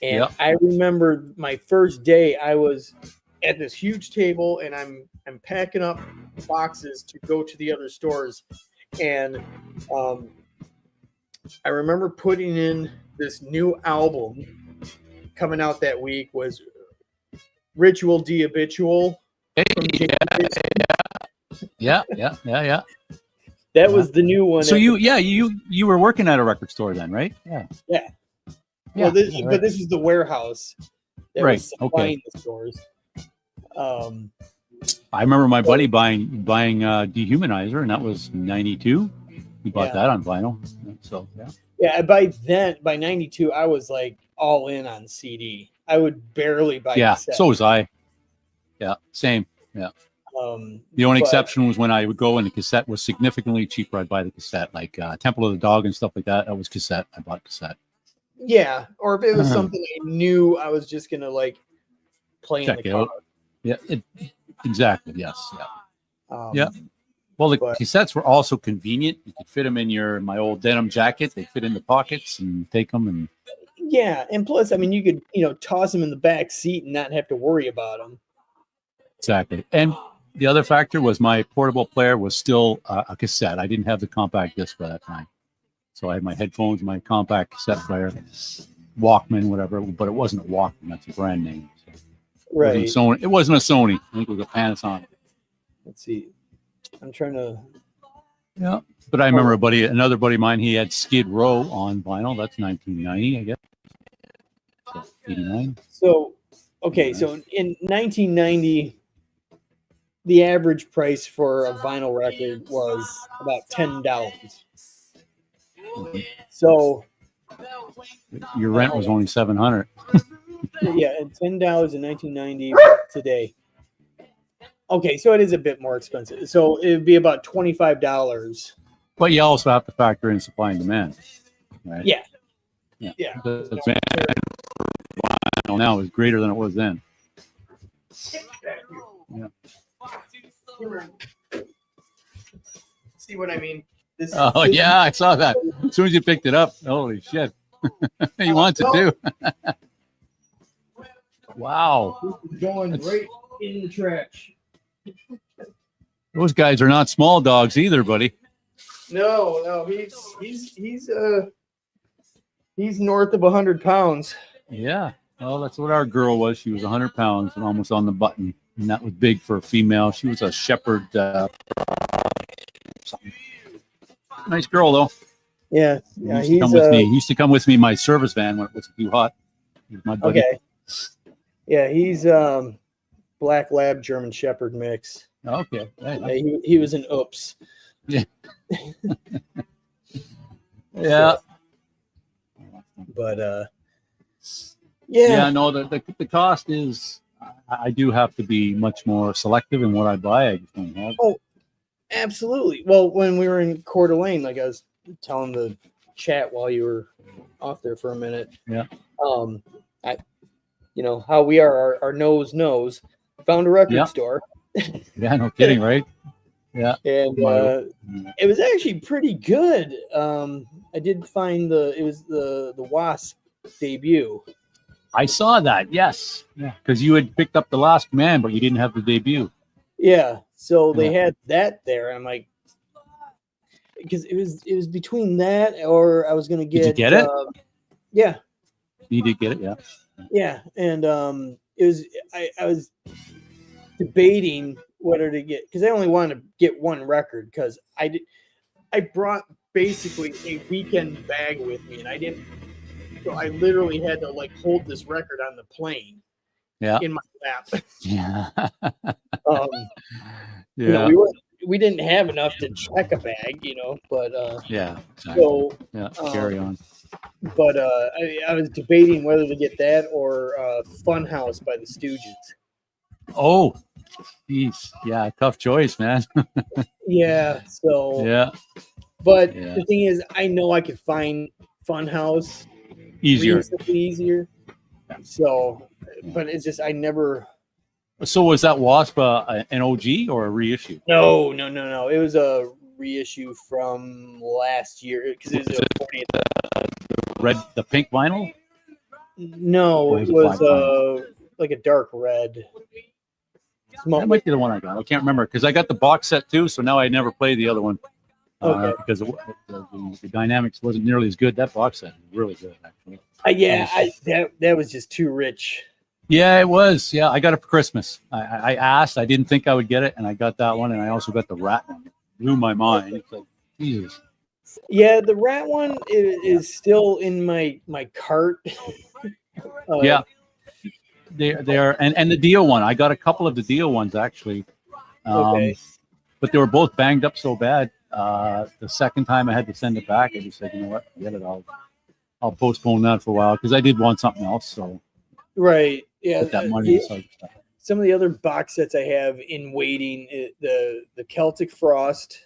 and I remember my first day. I was at this huge table, and I'm packing up boxes to go to the other stores, and I remember putting in this new album coming out that week was Ritual De Habitual. Yeah. That was the new one. So you were working at a record store then, right? Yeah. Well, but this is the warehouse that was supplying the stores. I remember my buddy buying Dehumanizer, and that was 92. He bought that on vinyl. So by 92, I was like all in on CD. I would barely buy cassette. So was I. Yeah, same. Yeah. The only exception was when I would go and the cassette was significantly cheaper. I'd buy the cassette, like Temple of the Dog and stuff like that. That was cassette. I bought cassette. Yeah, or if it was something I knew I was just gonna like play in the car. Yeah, exactly. Yes. Yeah. Well, the cassettes were also convenient. You could fit them in my old denim jacket. They fit in the pockets and take them and. Yeah, and plus, I mean, you could toss them in the back seat and not have to worry about them. Exactly, and the other factor was my portable player was still a cassette. I didn't have the compact disc by that time, so I had my headphones, my compact cassette player, Walkman, whatever. But it wasn't a Walkman. That's a brand name. So right. It wasn't a Sony. I think it was a Panasonic. Let's see. I'm trying to. Yeah, but I remember another buddy of mine. He had Skid Row on vinyl. That's 1990, I guess. So 89. So, okay, so in 1990, the average price for a vinyl record was about $10. Mm-hmm. So your rent was only $700. Yeah, and $10 in 1990 today. Okay, so it is a bit more expensive. So it would be about $25. But you also have to factor in supply and demand, right? Yeah. The demand now is greater than it was then. Yeah. See what I mean? Yeah, I saw that. As soon as you picked it up, holy shit. He wants it too. Wow. Going right in the trash. Those guys are not small dogs either, buddy. No, he's north of 100 pounds. Yeah. Well, that's what our girl was. She was 100 pounds and almost on the button. And that was big for a female. She was a shepherd. Nice girl, though. Yeah. He used to come with me in my service van when it was too hot. My buddy. Okay. Yeah, he's black lab German shepherd mix. Okay. He was an oops. Yeah. Yeah. But no, the cost is. I do have to be much more selective in what I buy. I just don't have. Oh, absolutely. Well, when we were in Coeur d'Alene, like I was telling the chat while you were off there for a minute. Yeah. How we are, our nose knows. Found a record store. Yeah, no kidding, right? Yeah. And it was actually pretty good. I did find it was the Wasp debut. I saw that, yes. Yeah. Because you had picked up The Last Man, but you didn't have the debut. Yeah. So they had that there. I'm like, because it was between that or I was gonna get. Did you get it? Yeah. You did get it, yeah. Yeah. And it was I was debating whether to get, because I only wanted to get one record because I brought basically a weekend bag with me, and I didn't. So I literally had to like hold this record on the plane, in my lap. Yeah. We didn't have enough to check a bag, but yeah. Exactly. So carry on. But I was debating whether to get that or Funhouse by the Stooges. Oh, geez. Yeah, tough choice, man. Yeah. So, Yeah, but yeah. the thing is, I know I could find Funhouse Easier. reasonably easier. So, but it's just I never. So was that Wasp an OG or a reissue? No. It was a reissue from last year because it was a 40th. The pink vinyl? No, Or it was it was black vinyl? like a dark red. That might be the one I got. I can't remember because I got the box set too. So now I never play the other one Okay. because the dynamics wasn't nearly as good. That box set was really good, actually. That was just too rich. Yeah, it was. Yeah, I got it for Christmas. I asked. I didn't think I would get it, and I got that one, and I also got the rat one. It blew my mind. It's like, Jesus. Yeah, the rat one is still in my cart. Yeah, they are, and the Dio one. I got a couple of the Dio ones actually, Okay. but they were both banged up so bad. The second time I had to send it back, I just said, you know what, forget it. I'll postpone that for a while because I did want something else. So Right. Yeah. put that money aside. Some of the other box sets I have in waiting, the Celtic Frost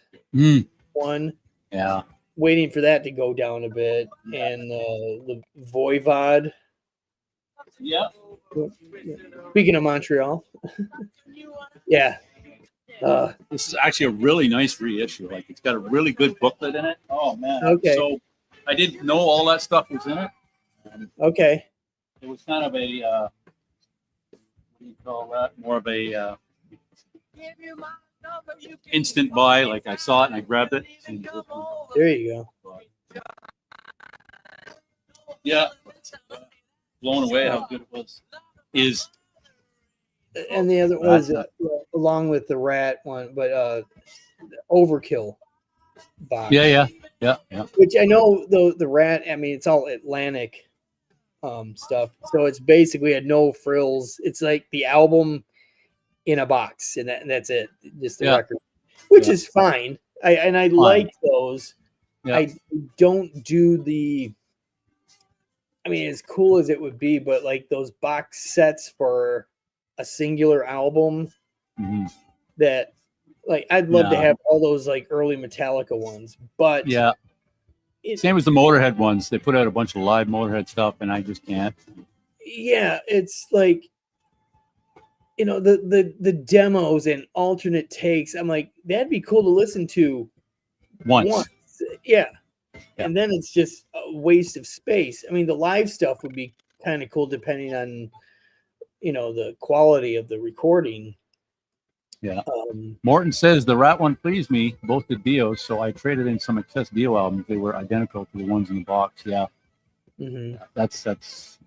one. Yeah. Waiting for that to go down a bit, and the Voivod. Yeah. Speaking of Montreal, yeah. This is actually a really nice reissue. Like it's got a really good booklet in it. Oh man. Okay. So I didn't know all that stuff was in it. Okay. It was kind of a what do you call that? More of a instant buy. Like I saw it and I grabbed it. There you go. Yeah. Blown away how good it was. And the other was along with the rat one, but Overkill box. Yeah. Which I know the rat. I mean, it's all Atlantic stuff, so it's basically a no frills. It's like the album in a box, and that's it. Just the record, which is fine. I like those. Yeah. I don't do the. I mean, as cool as it would be, but like those box sets for a singular album that like I'd love to have all those like early Metallica ones, but same as the Motorhead ones. They put out a bunch of live Motorhead stuff and I just can't. Yeah, it's like the demos and alternate takes. I'm like, that'd be cool to listen to once. Yeah. And then it's just a waste of space. I mean, the live stuff would be kind of cool depending on the quality of the recording. Yeah. Morton says the rat one pleased me, both the Dios, so I traded in some excess Dio albums. They were identical to the ones in the box. Yeah. That's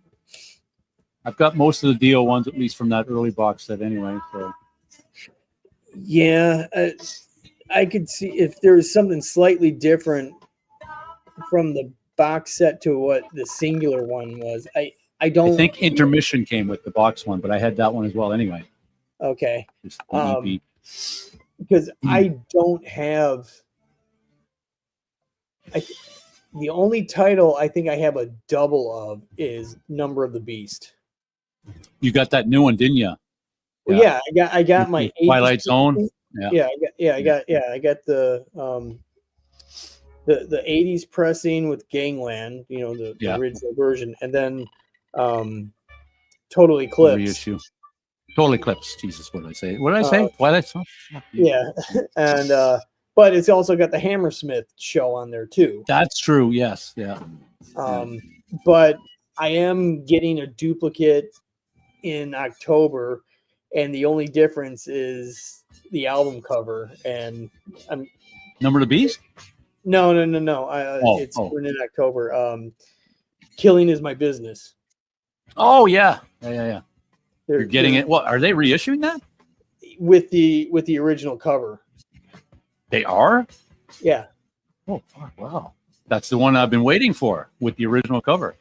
I've got most of the Dio ones, at least from that early box set anyway. So yeah, I could see if there was something slightly different from the box set to what the singular one was. I think Intermission came with the box one, but I had that one as well anyway. Okay. Because I don't have the only title I think I have a double of is Number of the Beast. You got that new one, didn't you? Well, yeah, I got my Twilight Zone. I got the 80s pressing with Gangland, the original version, and then Total Eclipse. Reissue. Total Eclipse. Jesus, what did I say? What did I say? Twilight Zone? Yeah. And but it's also got the Hammersmith show on there too. That's true, yes. Yeah. But I am getting a duplicate in October, and the only difference is the album cover. And I'm Number of the Beast? No. It's in October. Killing is My Business. Oh yeah. You're getting it. What are they reissuing that? With the original cover. They are? Yeah. Oh wow. That's the one I've been waiting for with the original cover.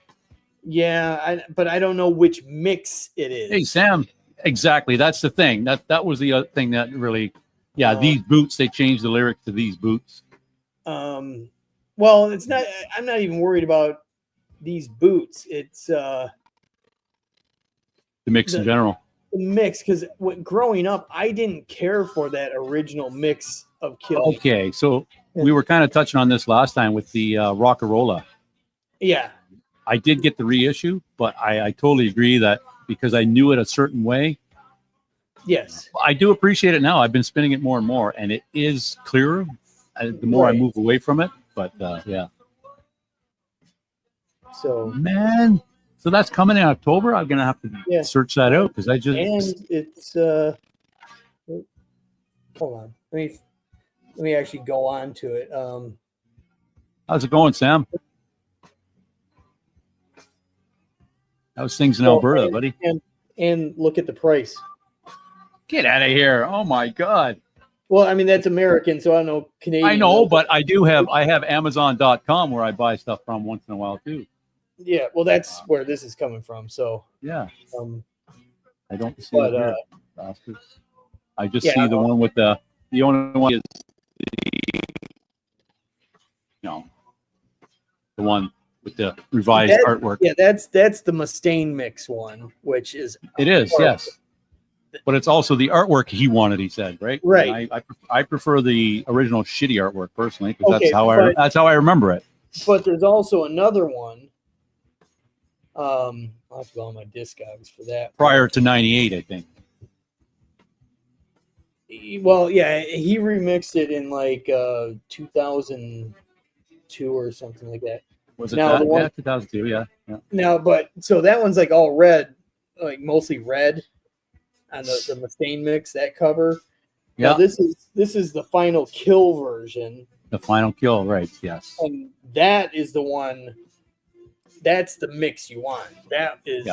Yeah, but I don't know which mix it is. Hey Sam, exactly. That's the thing. That was the other thing that really these boots, they changed the lyric to these boots. Well, it's not. I'm not even worried about these boots. It's the mix in general. the mix, because growing up, I didn't care for that original mix of killing. Okay, so we were kind of touching on this last time with the Rockarola. Yeah. I did get the reissue, but I totally agree that because I knew it a certain way. Yes. I do appreciate it now. I've been spinning it more and more, and it is clearer the more I move away from it. But yeah. So man, so that's coming in October. I'm gonna have to search that out because I just and it's hold on. Let me actually go on to it. How's it going, Sam? How's things in Alberta, buddy? And look at the price. Get out of here! Oh my God. Well, I mean that's American, so I don't know Canadian. I know, but I have Amazon.com where I buy stuff from once in a while too. Yeah, well, that's where this is coming from. So yeah, I don't see it here, bastards. I just see the one with the only one is the one with the revised artwork. Yeah, that's the Mustaine mix one, which is it is yes, but it's also the artwork he wanted. He said right. I prefer the original shitty artwork personally because that's how I remember it. But there's also another one. I'll have to go on my Discogs for that. Prior to '98, I think. Well, yeah, he remixed it in like 2002 or something like that. Was it that? Yeah, 2002. Yeah. Now, but so that one's like all red, like mostly red, on the Mustaine mix. That cover. Yeah. Now, this is the Final Kill version. The Final Kill, right? Yes. And that is the one. That's the mix you want. That is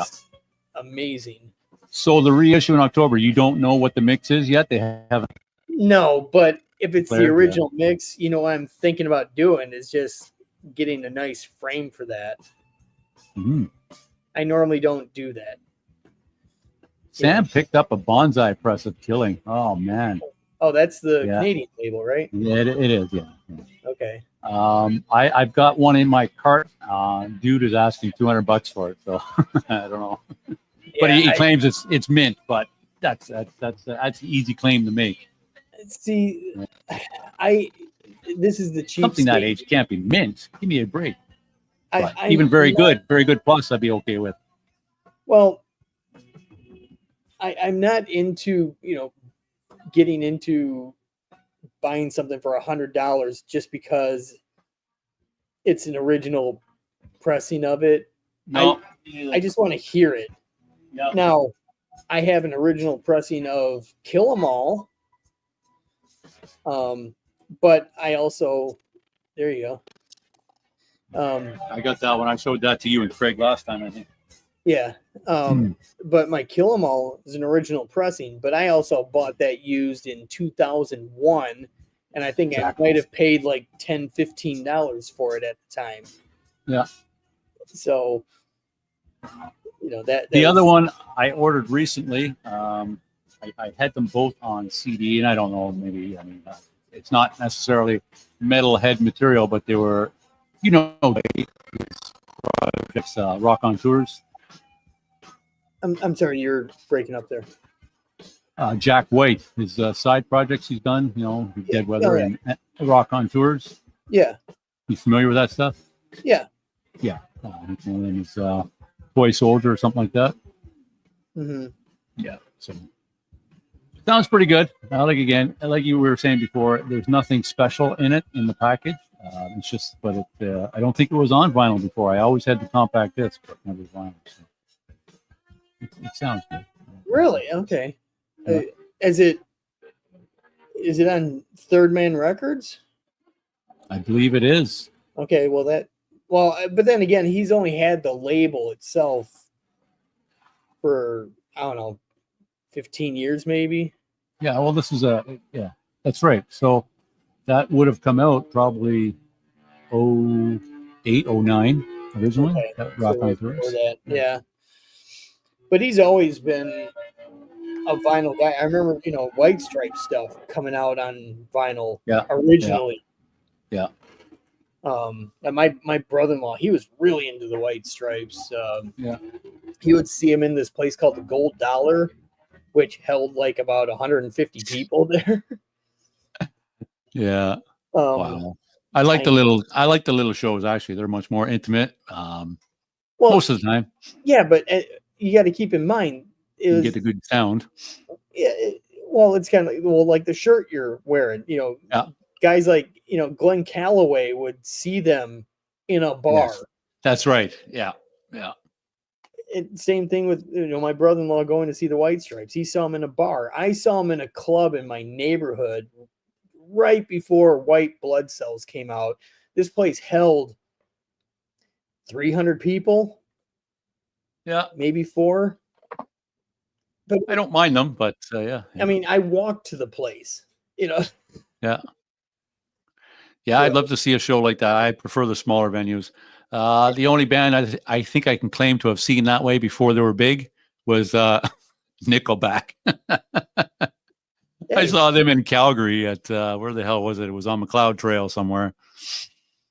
amazing. So the reissue in October, you don't know what the mix is yet? They haven't. No, but if it's the original mix, what I'm thinking about doing is just getting a nice frame for that. Mm-hmm. I normally don't do that. Sam picked up a bonsai press of killing. Oh, man. Oh, that's the Canadian label, right? Yeah, it is, yeah. Okay. I've got one in my cart. Dude is asking $200 for it, so I don't know. But he claims it's mint, but that's an easy claim to make. See, this is the cheap something that age can't be mint. Give me a break. Even very good plus I'd be okay with. Well, I'm not into getting into buying something for $100 just because it's an original pressing of it. No, I just want to hear it. Yep. Now, I have an original pressing of Kill 'Em All, but I also there you go. I got that one. I showed that to you and Craig last time, I think. Yeah, but my Kill 'Em All is an original pressing, but I also bought that used in 2001, and I think I might have paid like $10-15 for it at the time. Yeah. So, that the other one I ordered recently. I had them both on CD, and I don't know, maybe it's not necessarily metal head material, but they were, Rock on Tours. I'm sorry, you're breaking up there. Jack White, his side projects he's done, Dead Weather and Rock on Tours. Yeah. You familiar with that stuff? Yeah. Yeah. His name is Toy Soldier or something like that. Mm-hmm. Yeah. So sounds pretty good. Like you were saying before, there's nothing special in it in the package. It's just, but I don't think it was on vinyl before. I always had the compact disc, but never vinyl. So it sounds good. Really? Okay. Yeah. Is it on Third Man Records? I believe it is. Okay. But then again, he's only had the label itself for, I don't know, 15 years maybe. Yeah. Well, this is that's right. So that would have come out probably 08, 09 originally. Okay. Rock on Tours. Yeah. But he's always been a vinyl guy. I remember, White Stripe stuff coming out on vinyl originally. Yeah. And my brother-in-law, he was really into the White Stripes. Yeah. He would see him in this place called the Gold Dollar which held like about 150 people there. Yeah. Um, Wow. I like the I- little shows. Actually, they're much more intimate. well, Most of the time, yeah, but you got to keep in mind it you can was get a good sound. yeah, well, it's kind of like the shirt you're wearing. Yeah. Guys like Glenn Calloway would see them in a bar. Yes. That's right. Yeah. Yeah. Same thing with my brother-in-law going to see the White Stripes. He saw him in a bar. I saw him in a club in my neighborhood right before White Blood Cells came out. This place held 300 people, Yeah. maybe 4. But I don't mind them, but yeah. I mean, I walked to the place. Yeah. Yeah, I'd love to see a show like that. I prefer the smaller venues. The only band I think I can claim to have seen that way before they were big was Nickelback. I saw them in Calgary at where the hell was it? It was on McLeod Trail somewhere.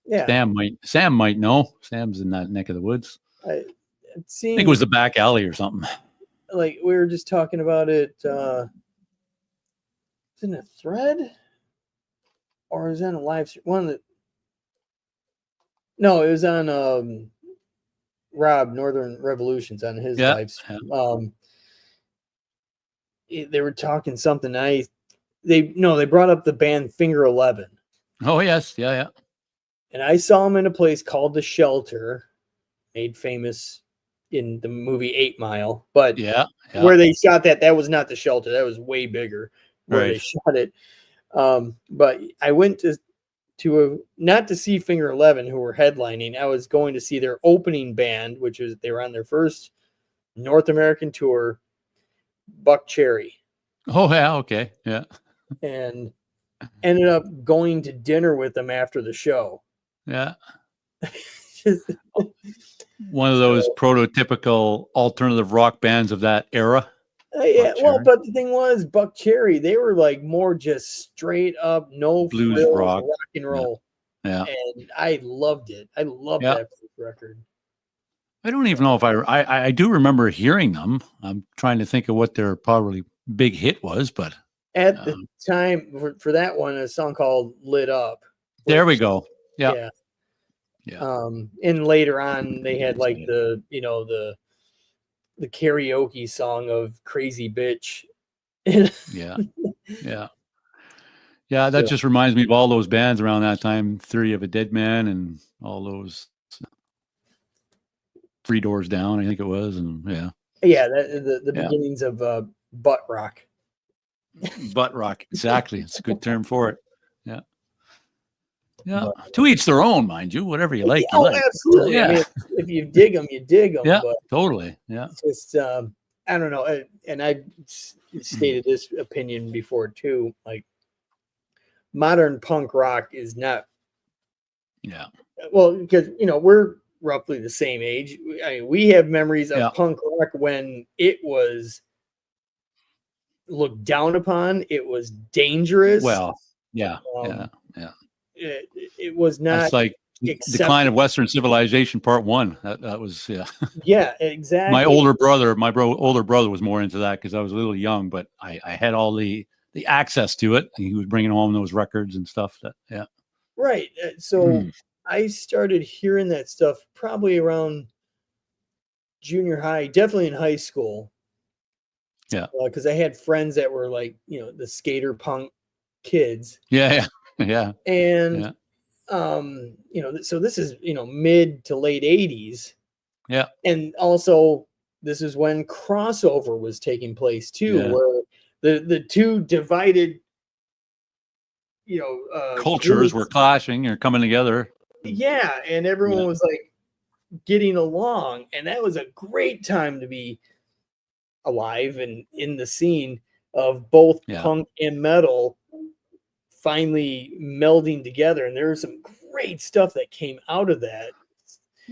Yeah, Sam might know. Sam's in that neck of the woods. I think it was the back alley or something. Like we were just talking about it. It's in a thread, or is it on a live stream? No, it was on Rob Northern Revolutions on his live stream. They were talking something. They brought up the band Finger 11. Oh yes, yeah. And I saw them in a place called The Shelter, made famous in the movie 8 Mile. But where they shot that was not The Shelter. That was way bigger where they shot it. But I went to not to see Finger 11, who were headlining. I was going to see their opening band, which was they were on their first North American tour, Buck Cherry. Oh yeah, okay, yeah. And ended up going to dinner with them after the show. Yeah. One of those prototypical alternative rock bands of that era. Yeah, well, but the thing was, Buck Cherry, they were like more just straight up, no blues frills, rock and roll. Yeah. And I loved it. I loved that record. I don't even know if I do remember hearing them. I'm trying to think of what their probably big hit was, but at the time for that one, a song called "Lit Up." There we go. Yeah. And later on, they had like the karaoke song of "Crazy Bitch." Yeah. That just reminds me of all those bands around that time. Theory of a Dead Man and all those. 3 Doors Down, I think it was, and the beginnings of butt rock. Butt rock, exactly. It's a good term for it. Yeah. To each their own, mind you. Whatever you like, you like. Absolutely. I mean, if you dig them, you dig them. Yeah, but totally. Yeah. Just I don't know, and I stated this opinion before too. Like, modern punk rock is not. Yeah. Well, because we're roughly the same age. I mean, we have memories of punk rock when it was looked down upon. It was dangerous. Well, yeah. It was not. It's like Decline of Western Civilization Part 1. That was Yeah, exactly. My older brother was more into that because I was a little young, but I had all the access to it. He was bringing home those records and stuff. Right. So. I started hearing that stuff probably around junior high, definitely in high school. Yeah. Because I had friends that were like, the skater punk kids. Yeah. And, so this is, mid to late 80s. Yeah. And also, this is when crossover was taking place too, where the two divided, cultures were clashing or coming together. Yeah, and everyone was like getting along, and that was a great time to be alive and in the scene of both punk and metal finally melding together. And there was some great stuff that came out of that.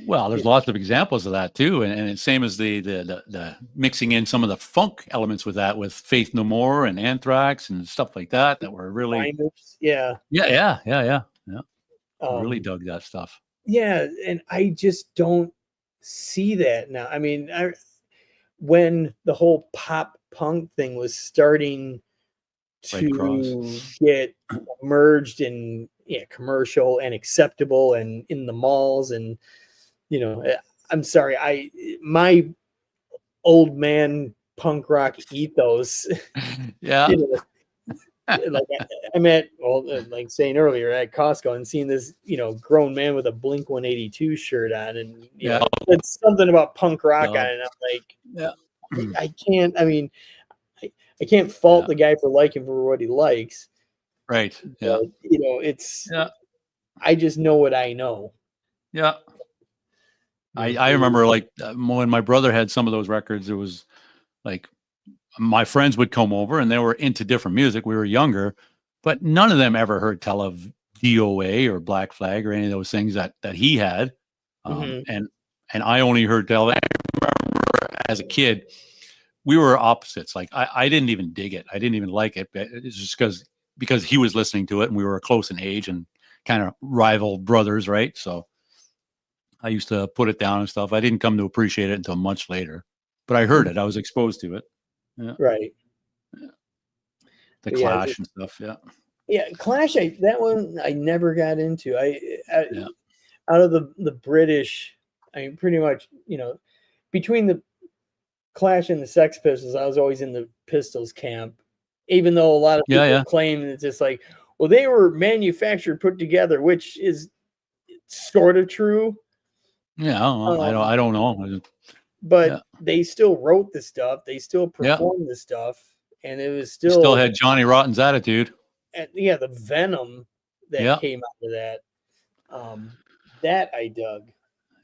Well, there's lots of examples of that too, and it's same as the mixing in some of the funk elements with that, with Faith No More and Anthrax and stuff like that were really yeah. Really dug that stuff. Yeah, and I just don't see that now. I mean, when the whole pop punk thing was starting Red Cross. to get merged in commercial and acceptable and in the malls. And I'm sorry, my old man punk rock ethos. Yeah. Like I'm at, like saying earlier, at Costco and seeing this grown man with a Blink 182 shirt on, and it's something about punk rock on it, and I'm like, I can't. I mean, I can't fault the guy for liking for what he likes. Right. Yeah. But, it's. I just know what I know. Yeah. I remember like when my brother had some of those records, it was like my friends would come over and they were into different music. We were younger, but none of them ever heard tell of DOA or Black Flag or any of those things that he had. And I only heard tell. I remember as a kid, we were opposites. Like I didn't even dig it. I didn't even like it. It's just because he was listening to it and we were close in age and kind of rival brothers, right? So I used to put it down and stuff. I didn't come to appreciate it until much later, but I heard it. I was exposed to it. Yeah. Right. Yeah. The Clash and stuff. Yeah. Yeah. Clash. That one I never got into. Out of the British, I mean, pretty much, between the Clash and the Sex Pistols, I was always in the Pistols camp, even though a lot of people claim it's just like, well, they were manufactured, put together, which is sort of true. Yeah. I don't know. But they still wrote the stuff. They still performed the stuff. And it was still had Johnny Rotten's attitude. And the venom that came out of that. That I dug.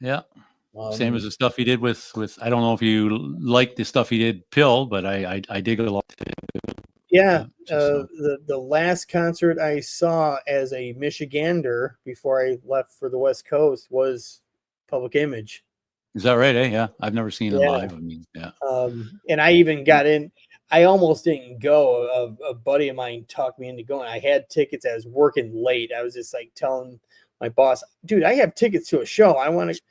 Yeah. Same as the stuff he did with I don't know if you like the stuff he did Pill, but I dig it a lot. Yeah. The last concert I saw as a Michigander before I left for the West Coast was Public Image. Is that right? Yeah. I've never seen it live. I mean, and I even got in. I almost didn't go. A buddy of mine talked me into going. I had tickets. I was working late. I was just like telling my boss, dude, I have tickets to a show. I want to.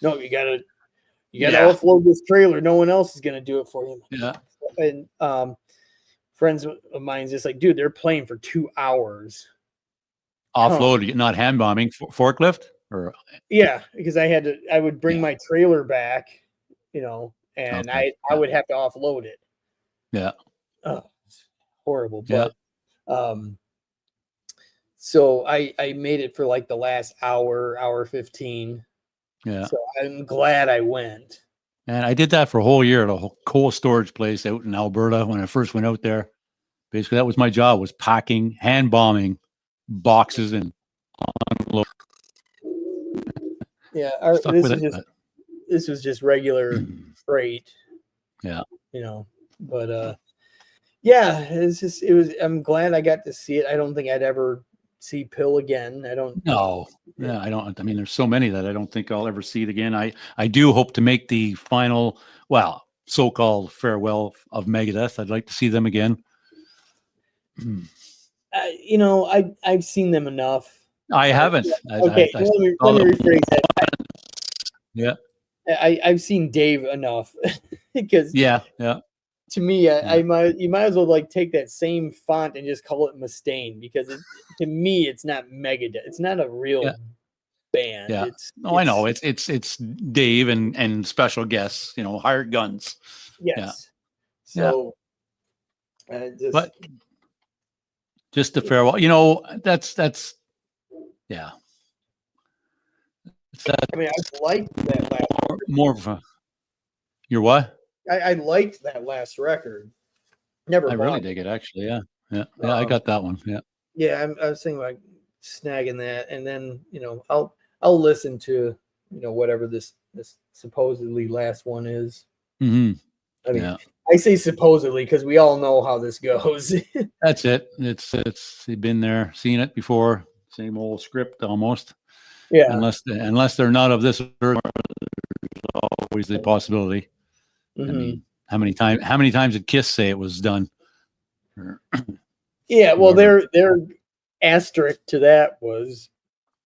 No, you gotta offload this trailer. No one else is gonna do it for you. Yeah. And friends of mine just like, dude, they're playing for 2 hours. Offload, not hand bombing, forklift, or because I would bring my trailer back, and I would have to offload it. Yeah. Oh, horrible. But so I made it for like the last hour 15. Yeah. So I'm glad I went. And I did that for a whole year at a coal storage place out in Alberta when I first went out there. Basically, that was my job, was packing, hand bombing boxes and unload. Yeah. This was just regular freight. Yeah. But I'm glad I got to see it. I don't think I'd ever see Pill again. I don't know. Yeah, I don't. I mean, there's so many that I don't think I'll ever see it again. I do hope to make the final, so-called farewell of Megadeth. I'd like to see them again. I've seen them enough. I haven't. Okay, let me rephrase that. Yeah. I've seen Dave enough because to me, you might as well like take that same font and just call it Mustaine, because to me it's not Megadeth. It's not a real band. Yeah. I know it's Dave and special guests. Hired guns. Yes. Yeah. So, but just the farewell. That's yeah. I mean, I liked that last. More of a. You're what? I liked that last record. I really dig it, actually. Yeah. I got that one. Yeah. Yeah, I was thinking about snagging that, and then I'll listen to whatever this supposedly last one is. Mm-hmm. I mean, I say supposedly because we all know how this goes. That's it. It's been there, seen it before. Same old script almost. Yeah. Unless they're not of this earth, there's always the possibility. Mm-hmm. I mean, how many times did Kiss say it was done? Yeah, well, their asterisk to that was,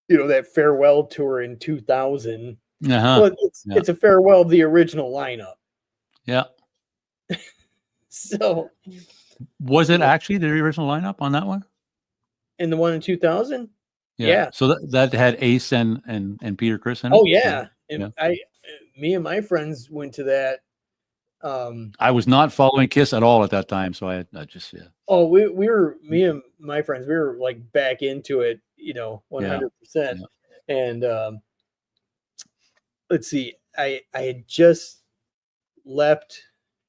that farewell tour in 2000. Well, it's a farewell of the original lineup. Yeah. So Was it actually the original lineup on that one? in the one in 2000, yeah. So that had Ace and Peter Criss in it. Oh yeah, and Yeah. me and my friends went to that. I was not following Kiss at all at that time, so I just Oh, we were, me and my friends, we were like back into it, 100%. Yeah. And let's see, I had just left,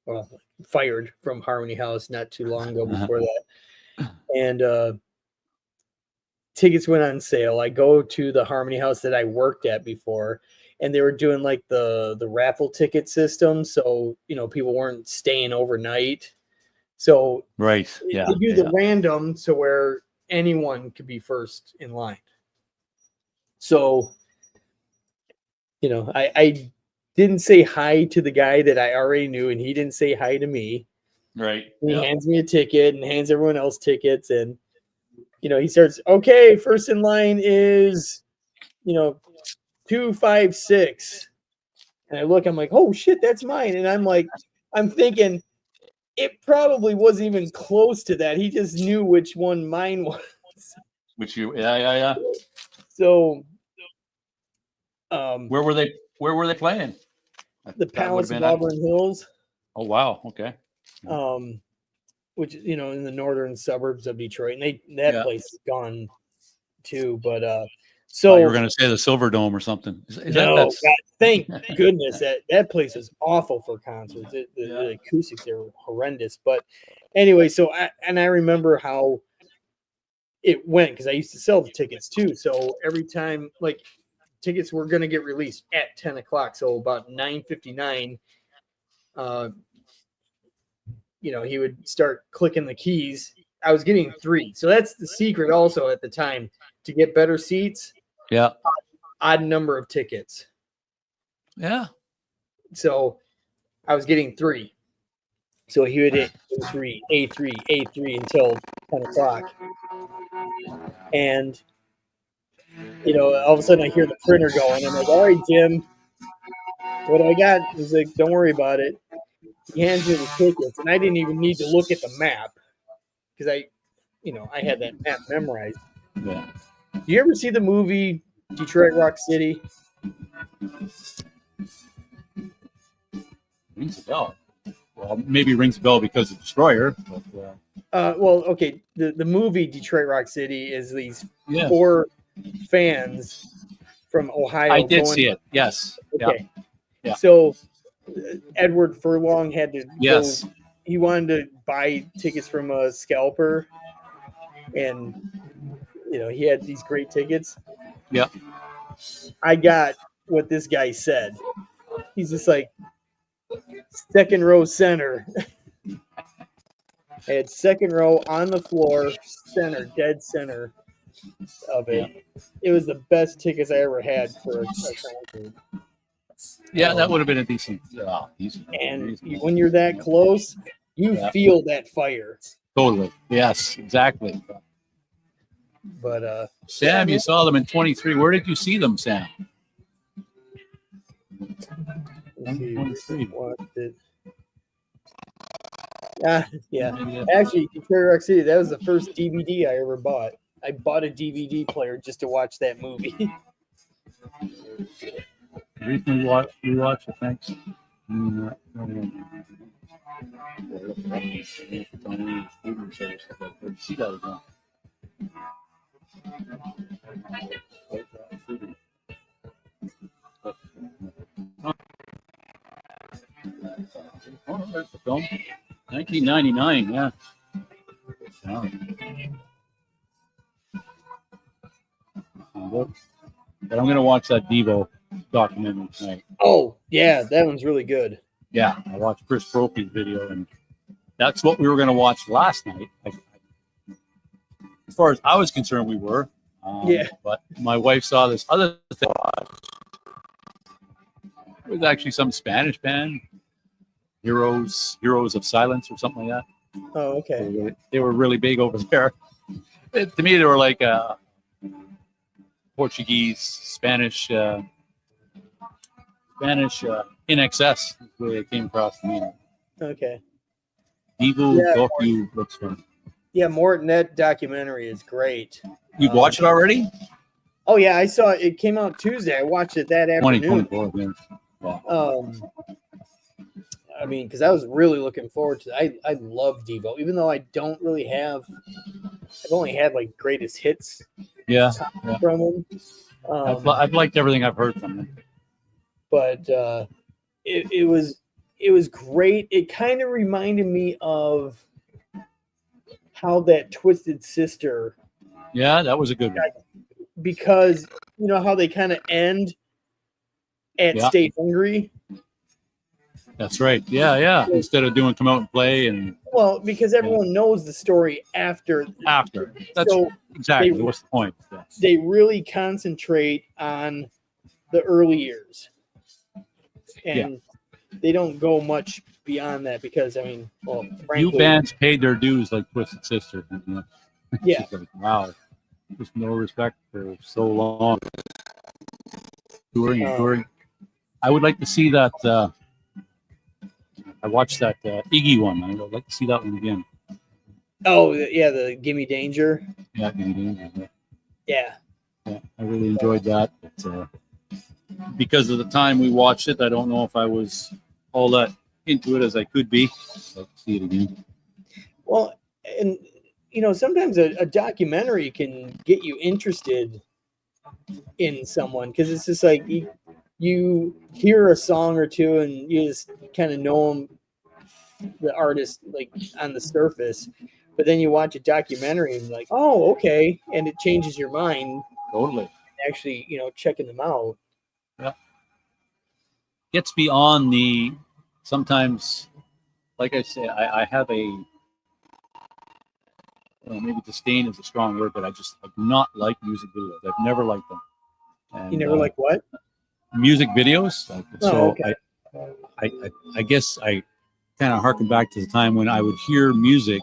well, fired from Harmony House not too long ago before that, and tickets went on sale. I go to the Harmony House that I worked at before, and they were doing like the raffle ticket system, so people weren't staying overnight. So Right. they do the random, so where anyone could be first in line. So I didn't say hi to the guy that I already knew, and he didn't say hi to me. Right. And he hands me a ticket and hands everyone else tickets, and he starts, okay, first in line is 256. And I look, I'm like, oh shit, that's mine. And I'm thinking it probably wasn't even close to that. He just knew which one mine was. Which yeah. So where were they playing? The Palace of Auburn Hills. Oh wow, okay. Which in the northern suburbs of Detroit, and that place is gone too. But so you were going to say the Silver Dome or something. God, thank goodness that place is awful for concerts. The acoustics are horrendous. But anyway, I remember how it went because I used to sell the tickets too. So every time tickets were going to get released at 10 o'clock, so about 9:59. He would start clicking the keys. I was getting 3. So that's the secret also at the time to get better seats. Yeah. Odd number of tickets. Yeah. So I was getting 3. So he would hit A3, A3, A3 until 10 o'clock. And, all of a sudden I hear the printer going. I'm like, all right, Jim, what do I got? He's like, don't worry about it. He hands me the tickets, and I didn't even need to look at the map because I had that map memorized. Yeah. Do you ever see the movie Detroit Rock City? Rings a bell. Well, maybe rings a bell because of Destroyer. But, well, okay. The movie Detroit Rock City is these 4 fans from Ohio. I did see it. Yes. Okay. Yeah. So Edward Furlong had to go. He wanted to buy tickets from a scalper, and he had these great tickets. Yeah. I got what this guy said. He's just like, second row center. I had second row on the floor, center, dead center of it. Yeah. It was the best tickets I ever had for a concert. Yeah, that would have been a decent. And when you're that close, you feel that fire. Totally. Yes, exactly. But Sam, you saw them in 23. Where did you see them, Sam? 23. Yeah. Actually, Detroit Rock City, that was the first DVD I ever bought. I bought a DVD player just to watch that movie. Recently rewatched it, thanks. Oh, there's the film. 1999, yeah. But I'm going to watch that Devo documentary tonight. Oh, yeah, that one's really good. Yeah, I watched Chris Brophy's video, and that's what we were going to watch last night. As far as I was concerned, we were. But my wife saw this other thing. It was actually some Spanish band, Heroes of Silence or something like that. Oh, okay. They were really big over there. To me, they were like Portuguese, Spanish in excess. Where they came across to me. Okay. Devo Yeah, docu looks fun. Yeah, Morton, that documentary is great. You've watched it already? Oh yeah, I saw it. It came out Tuesday. I watched it that afternoon. 2024. Yeah. I mean, because I was really looking forward to it. I love Devo, even though I don't really have. I've only had like greatest hits Yeah. from him. I've liked everything I've heard from him. But it was great. It kind of reminded me of how that Twisted Sister. Yeah, that was a good one. Because you know how they kind of end at Stay Hungry. That's right. Yeah. Instead of doing come out and play and because everyone knows the story after. That's so exactly what's the point? Yeah. They really concentrate on the early years, and they don't go much beyond that because I mean, well, frankly, few bands paid their dues like Twisted Sister. You know? Yeah. Like, wow, just no respect for so long. Touring. I would like to see that. I watched that Iggy one. I would like to see that one again. Oh yeah, the Gimme Danger. Yeah, Gimme Danger. Yeah. I really enjoyed that. But, because of the time we watched it, I don't know if I was all that into it as I could be. So I'd see it again. Well, and you know, sometimes a documentary can get you interested in someone because it's just like you hear a song or two and you just kind of know them, the artist, like on the surface, but then you watch a documentary and like, oh, okay, and it changes your mind. Totally. Actually, you know, checking them out. Yeah. Gets beyond the sometimes, like I say, I have a maybe disdain is a strong word, but I do not like music videos. I've never liked them. And, you never like what? Music videos. Okay. I guess I kind of harken back to the time when I would hear music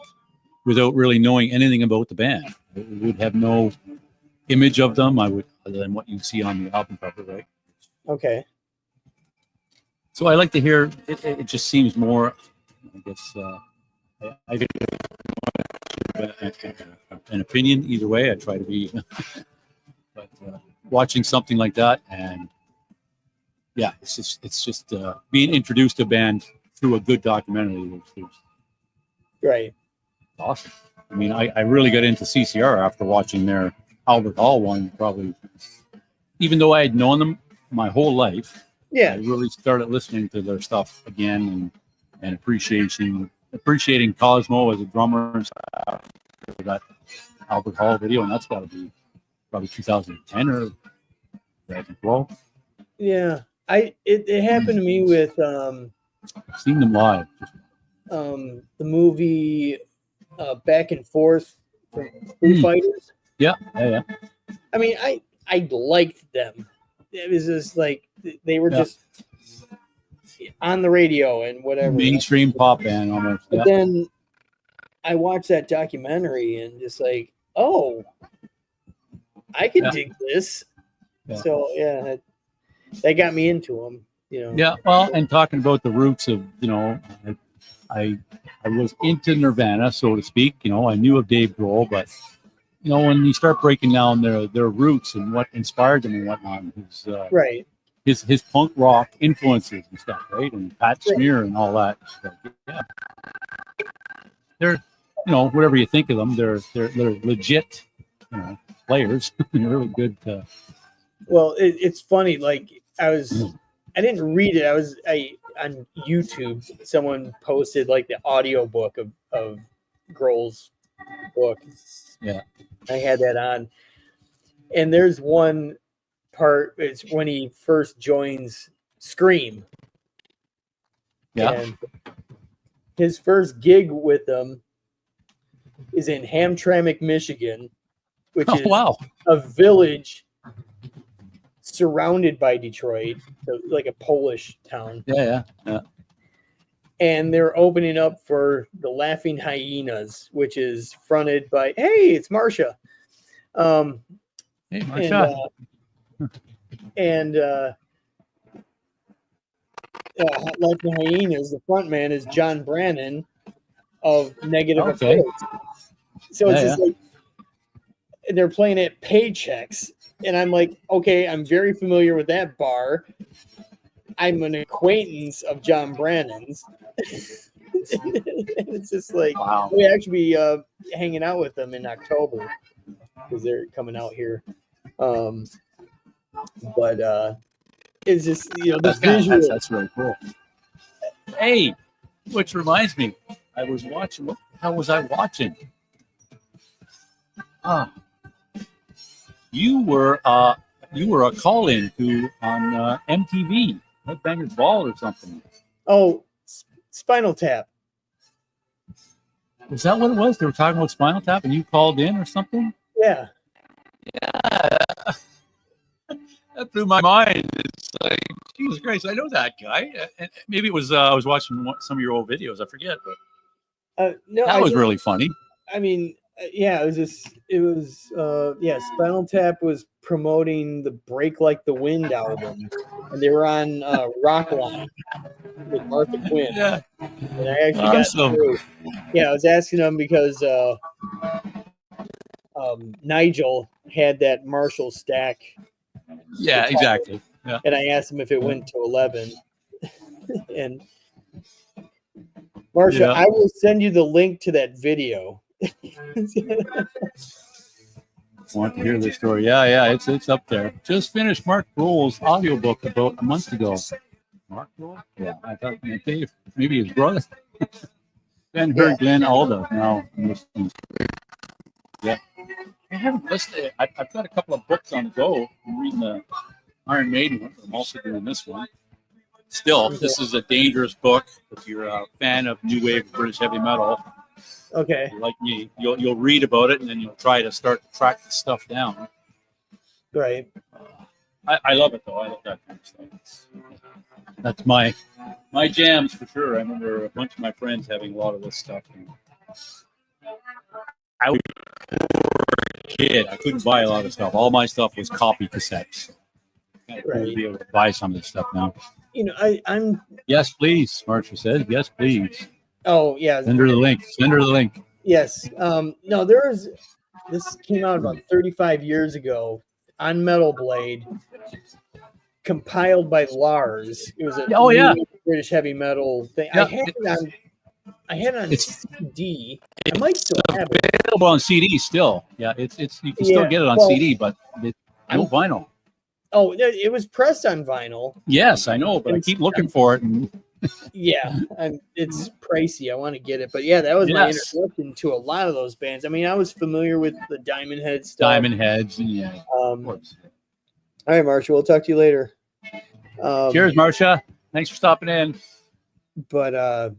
without really knowing anything about the band. I would have no image of them. Other than what you see on the album cover, right? Okay. So I like to hear. It just seems more. I guess I get an opinion either way. I try to be, but watching something like that, and yeah, it's just being introduced to a band through a good documentary. Right. Awesome. I mean, I really got into CCR after watching their Albert Hall one. Probably, even though I had known them my whole life, I really started listening to their stuff again and appreciating Cosmo as a drummer and stuff for that Albert Hall video, and that's got to be probably 2010 or 2012. Yeah, it happened to me with I've seen them live. The movie Back and Forth from Foo Fighters. Yeah. I mean, I liked them. It was just like they were just on the radio and whatever. Mainstream pop band almost. But then I watched that documentary and just like, oh, I can dig this. Yeah. So yeah, that got me into them. You know. Yeah. Well, and talking about the roots of, you know, I was into Nirvana, so to speak. You know, I knew of Dave Grohl, but you know, when you start breaking down their roots and what inspired them and whatnot, his punk rock influences and stuff, right? And Pat Smear and all that. So, yeah. They're, you know, whatever you think of them, they're legit, you know, players. They're really good. Well, it's funny. Like I didn't read it. On YouTube, someone posted like the audio book of Grohl's book. Yeah, I had that on, and there's one part. It's when he first joins Scream. Yeah. And his first gig with them is in Hamtramck, Michigan, which is a village surrounded by Detroit, so like a Polish town. Yeah. And they're opening up for the Laughing Hyenas, which is fronted by, hey, it's Marsha. Hey, Marsha. And Laughing Hyenas, the front man is John Brannon. of negative Okay. affiliates. So it's just like they're playing at Paychecks, and I'm like, okay, I'm very familiar with that bar. I'm an acquaintance of John Brannon's. It's just like Wow. we actually be hanging out with them in October because they're coming out here. But it's just the visual. That's really cool. Hey, which reminds me, I was watching. What the hell was I watching? You were a call-in to on MTV, Headbangers Ball or something. Oh, Spinal Tap. Is that what it was? They were talking about Spinal Tap, and you called in or something? Yeah. Yeah. That blew my mind. It's like, Jesus Christ, I know that guy. And maybe it was I was watching some of your old videos. I forget, but No, that was really funny. I mean, yeah, Spinal Tap was promoting the Break Like the Wind album, and they were on Rockline with Martha Quinn. Yeah. And I actually got through. Yeah, I was asking them because Nigel had that Marshall stack. Yeah, exactly. Yeah. And I asked him if it went to 11. And Marsha, I will send you the link to that video. Want to hear the story? Yeah, it's up there. Just finished Mark Grohl's audiobook about a month ago. Mark Grohl? Yeah, I thought maybe his brother. Then heard Glenn Alda now. Yeah. I haven't listened. I've got a couple of books on the go. I'm reading the Iron Maiden one. I'm also doing this one. Still, this is a dangerous book. If you're a fan of new wave British heavy metal, okay, like me, you'll read about it and then you'll try to start to track the stuff down. Right. I love it though. I love that kind of stuff. That's my jams for sure. I remember a bunch of my friends having a lot of this stuff. I was a kid. I couldn't buy a lot of stuff. All my stuff was copy cassettes. I couldn't be able to buy some of this stuff now. I'm. Yes, please. Marsha says, yes, please. Oh, yeah. Send her the link. Send her the link. Yes. No, this came out about 35 years ago on Metal Blade, compiled by Lars. It was a British heavy metal thing. Yeah, I had it on CD. I might still have it. Available on CD still. Yeah, it's you can still get it on CD, but no vinyl. Oh, it was pressed on vinyl. Yes, I know, but I keep looking for it. It's pricey. I want to get it, but yeah, that was my introduction to a lot of those bands. I mean, I was familiar with the Diamond Head stuff. Diamond Heads, yeah. Of course. All right, Marsha, we'll talk to you later. Cheers, Marsha. Thanks for stopping in. But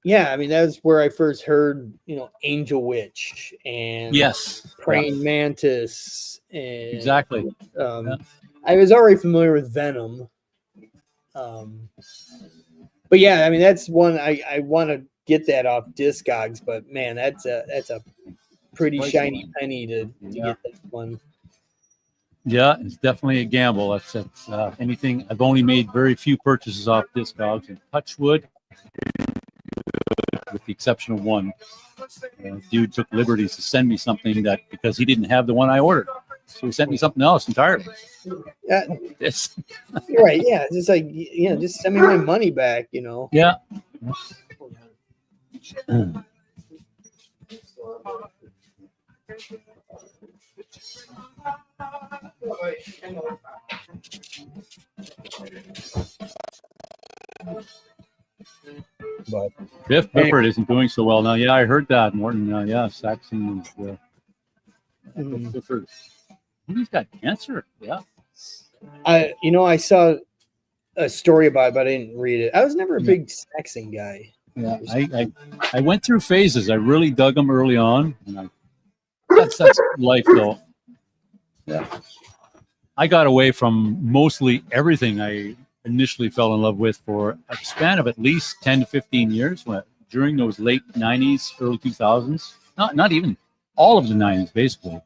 yeah, I mean, that's where I first heard, Angel Witch and Praying Mantis. And, exactly. I was already familiar with Venom. But yeah, I mean, that's one I want to get that off Discogs, but man, that's a pretty shiny penny to get that one. Yeah, it's definitely a gamble. That's anything. I've only made very few purchases off Discogs, and touch wood, with the exception of one. Dude took liberties to send me something that because he didn't have the one I ordered, so he sent me something else entirely. Right? Yeah, just like just send me my money back. Yeah. But Biff Bifford isn't doing so well now. Yeah, I heard that, Morton. Saxon is Bifford. He's got cancer. Yeah. I saw a story about it, but I didn't read it. I was never a big Saxon guy. Yeah, I went through phases. I really dug them early on, and that's life though. Yeah, I got away from mostly everything I initially fell in love with for a span of at least 10 to 15 years during those late 90s, early 2000s. Not even all of the 90s, basically.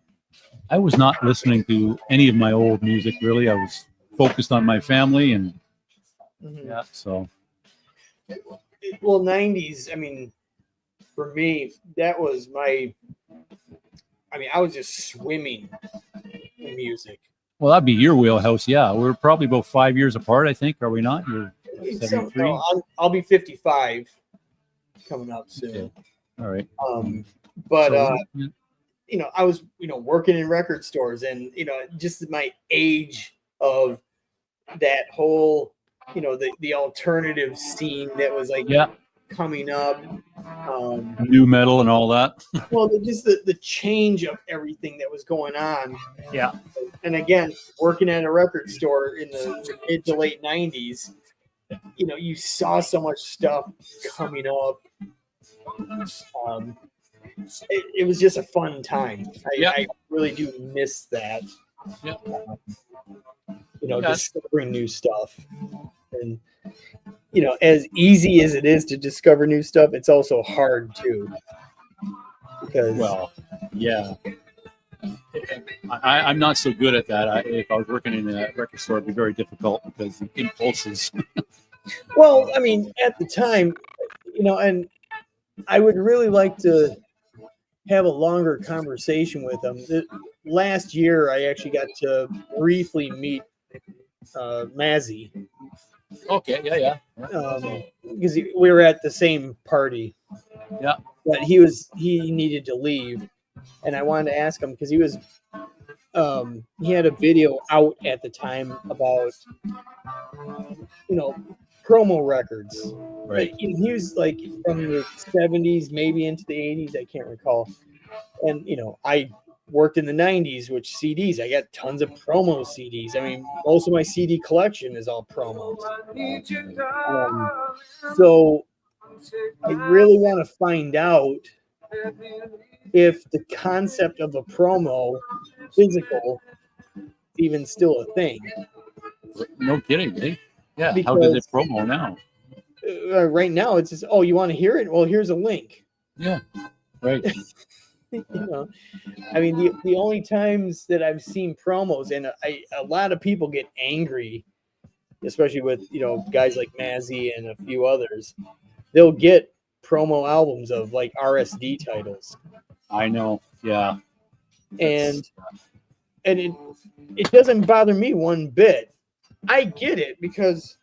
I was not listening to any of my old music, really. I was focused on my family and so. Well, 90s, I mean, for me, that was my. I mean, I was just swimming in music. Well, that'd be your wheelhouse. Yeah, we're probably about 5 years apart. I think. Are we not? You're It's 73. no, I'll be 55 coming up soon. Okay. All right. But So, you know, I was working in record stores, and just my age of that whole the alternative scene that was like coming up. New metal and all that. Well, just the change of everything that was going on. Yeah. And again, working at a record store in the mid to late 90s, you saw so much stuff coming up. It was just a fun time. I really do miss that. Yeah. Discovering new stuff. And as easy as it is to discover new stuff, it's also hard too. Because I'm not so good at that. If I was working in a record store, it'd be very difficult because the impulses. Well, I mean, at the time, and I would really like to have a longer conversation with them. Last year, I actually got to briefly meet Mazzy. Okay, yeah. Because we were at the same party. Yeah. But he needed to leave, and I wanted to ask him because he had a video out at the time about promo records. Right. Like, he was like from the 70s, maybe into the 80s. I can't recall. And I worked in the 90s, which CDs. I got tons of promo CDs. I mean, most of my CD collection is all promos. So I really want to find out if the concept of a promo physical is even still a thing. No kidding, eh? Yeah. Because, how do they promo now? Right now, it's just, you want to hear it? Well, here's a link. Yeah. Right. I mean, the only times that I've seen promos, and a lot of people get angry, especially with guys like Mazzy and a few others. They'll get promo albums of like RSD titles. I know, yeah. And it doesn't bother me one bit. I get it because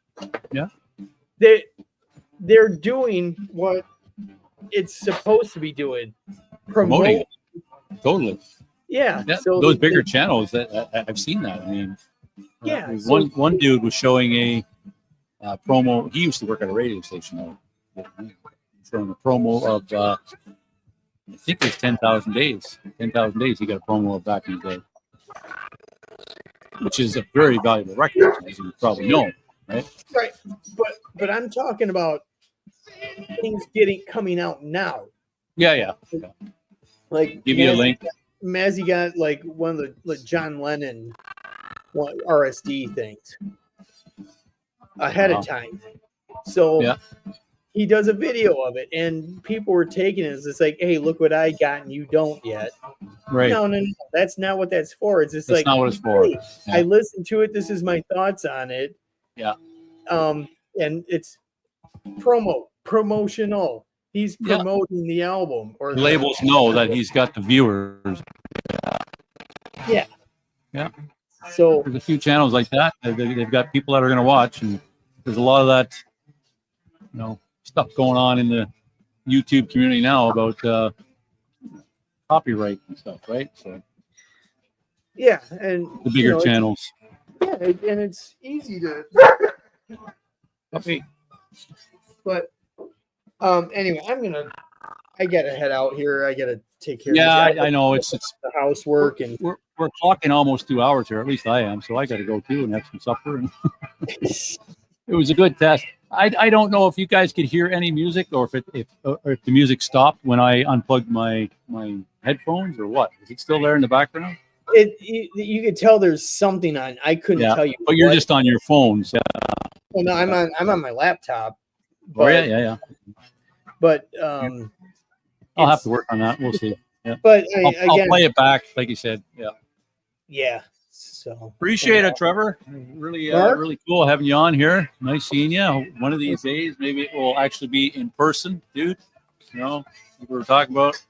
they're doing what it's supposed to be doing. Promoting. Totally. Yeah. So those bigger channels I've seen that. I mean, one dude was showing a promo. He used to work at a radio station. Showing a promo of I think it was 10,000 days. 10,000 days. He got a promo of back in the day, which is a very valuable record, as you probably know, right? Right. But I'm talking about things coming out now. Yeah. Like, give you a link. Mazzy got like one of the like John Lennon RSD things ahead of time. So he does a video of it, and people were taking it as it's like, hey, look what I got and you don't yet. Right. No, that's not what that's for. It's just that's not what it's for. Hey, I listened to it. This is my thoughts on it. Yeah. And it's promotional. He's promoting the album. Or labels know that he's got the viewers. Yeah. Yeah. So there's a few channels like that. They've got people that are going to watch, and there's a lot of that, stuff going on in the YouTube community now about copyright and stuff, right? So. Yeah, and the bigger channels. Yeah, and it's easy to. Okay. But anyway, I gotta head out here. I gotta take care. Yeah, of I know it's the housework, and we're clocking almost 2 hours here. At least I am, so I got to go too and have some supper. And it was a good test. I don't know if you guys could hear any music, or if the music stopped when I unplugged my headphones, or what. Is it still there in the background? You could tell there's something on. I couldn't tell you. But you're just on your phone. So. Well, no, I'm on my laptop. But, yeah. But I'll have to work on that. We'll see. Yeah. But I'll play it back, like you said. Yeah. Yeah. So appreciate it, Trevor. Really cool having you on here. Nice seeing you. One of these days, maybe it will actually be in person, dude. You know, we were talking about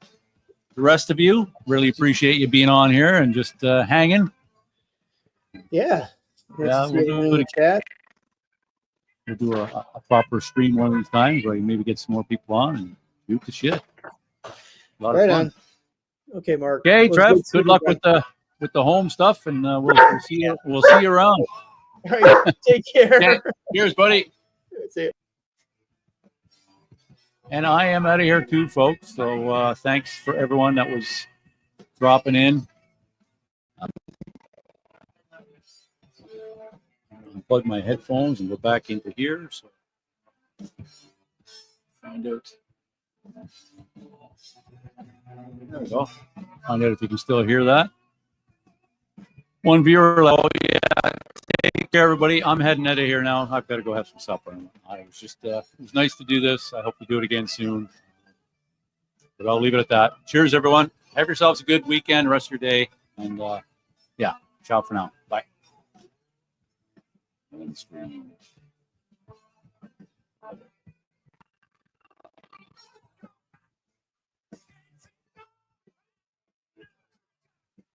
the rest of you. Really appreciate you being on here and just hanging. Yeah. Yeah, we'll do a proper stream one of these times where you maybe get some more people on and shoot the shit. A lot of fun. On. Okay, Mark. Okay, Well, Trev. Good luck with the home stuff, and we'll see you. We'll see you around. All right. Take care. Okay. Cheers, buddy. That's it. And I am out of here too, folks. So thanks for everyone that was dropping in. Plug my headphones and go back into here. So find out. There we go. Find out if you can still hear that. One viewer, like, oh yeah. Take care, everybody. I'm heading out of here now. I've got to go have some supper. I was just, it was nice to do this. I hope we do it again soon. But I'll leave it at that. Cheers, everyone. Have yourselves a good weekend, rest of your day. And yeah, ciao for now. Bye.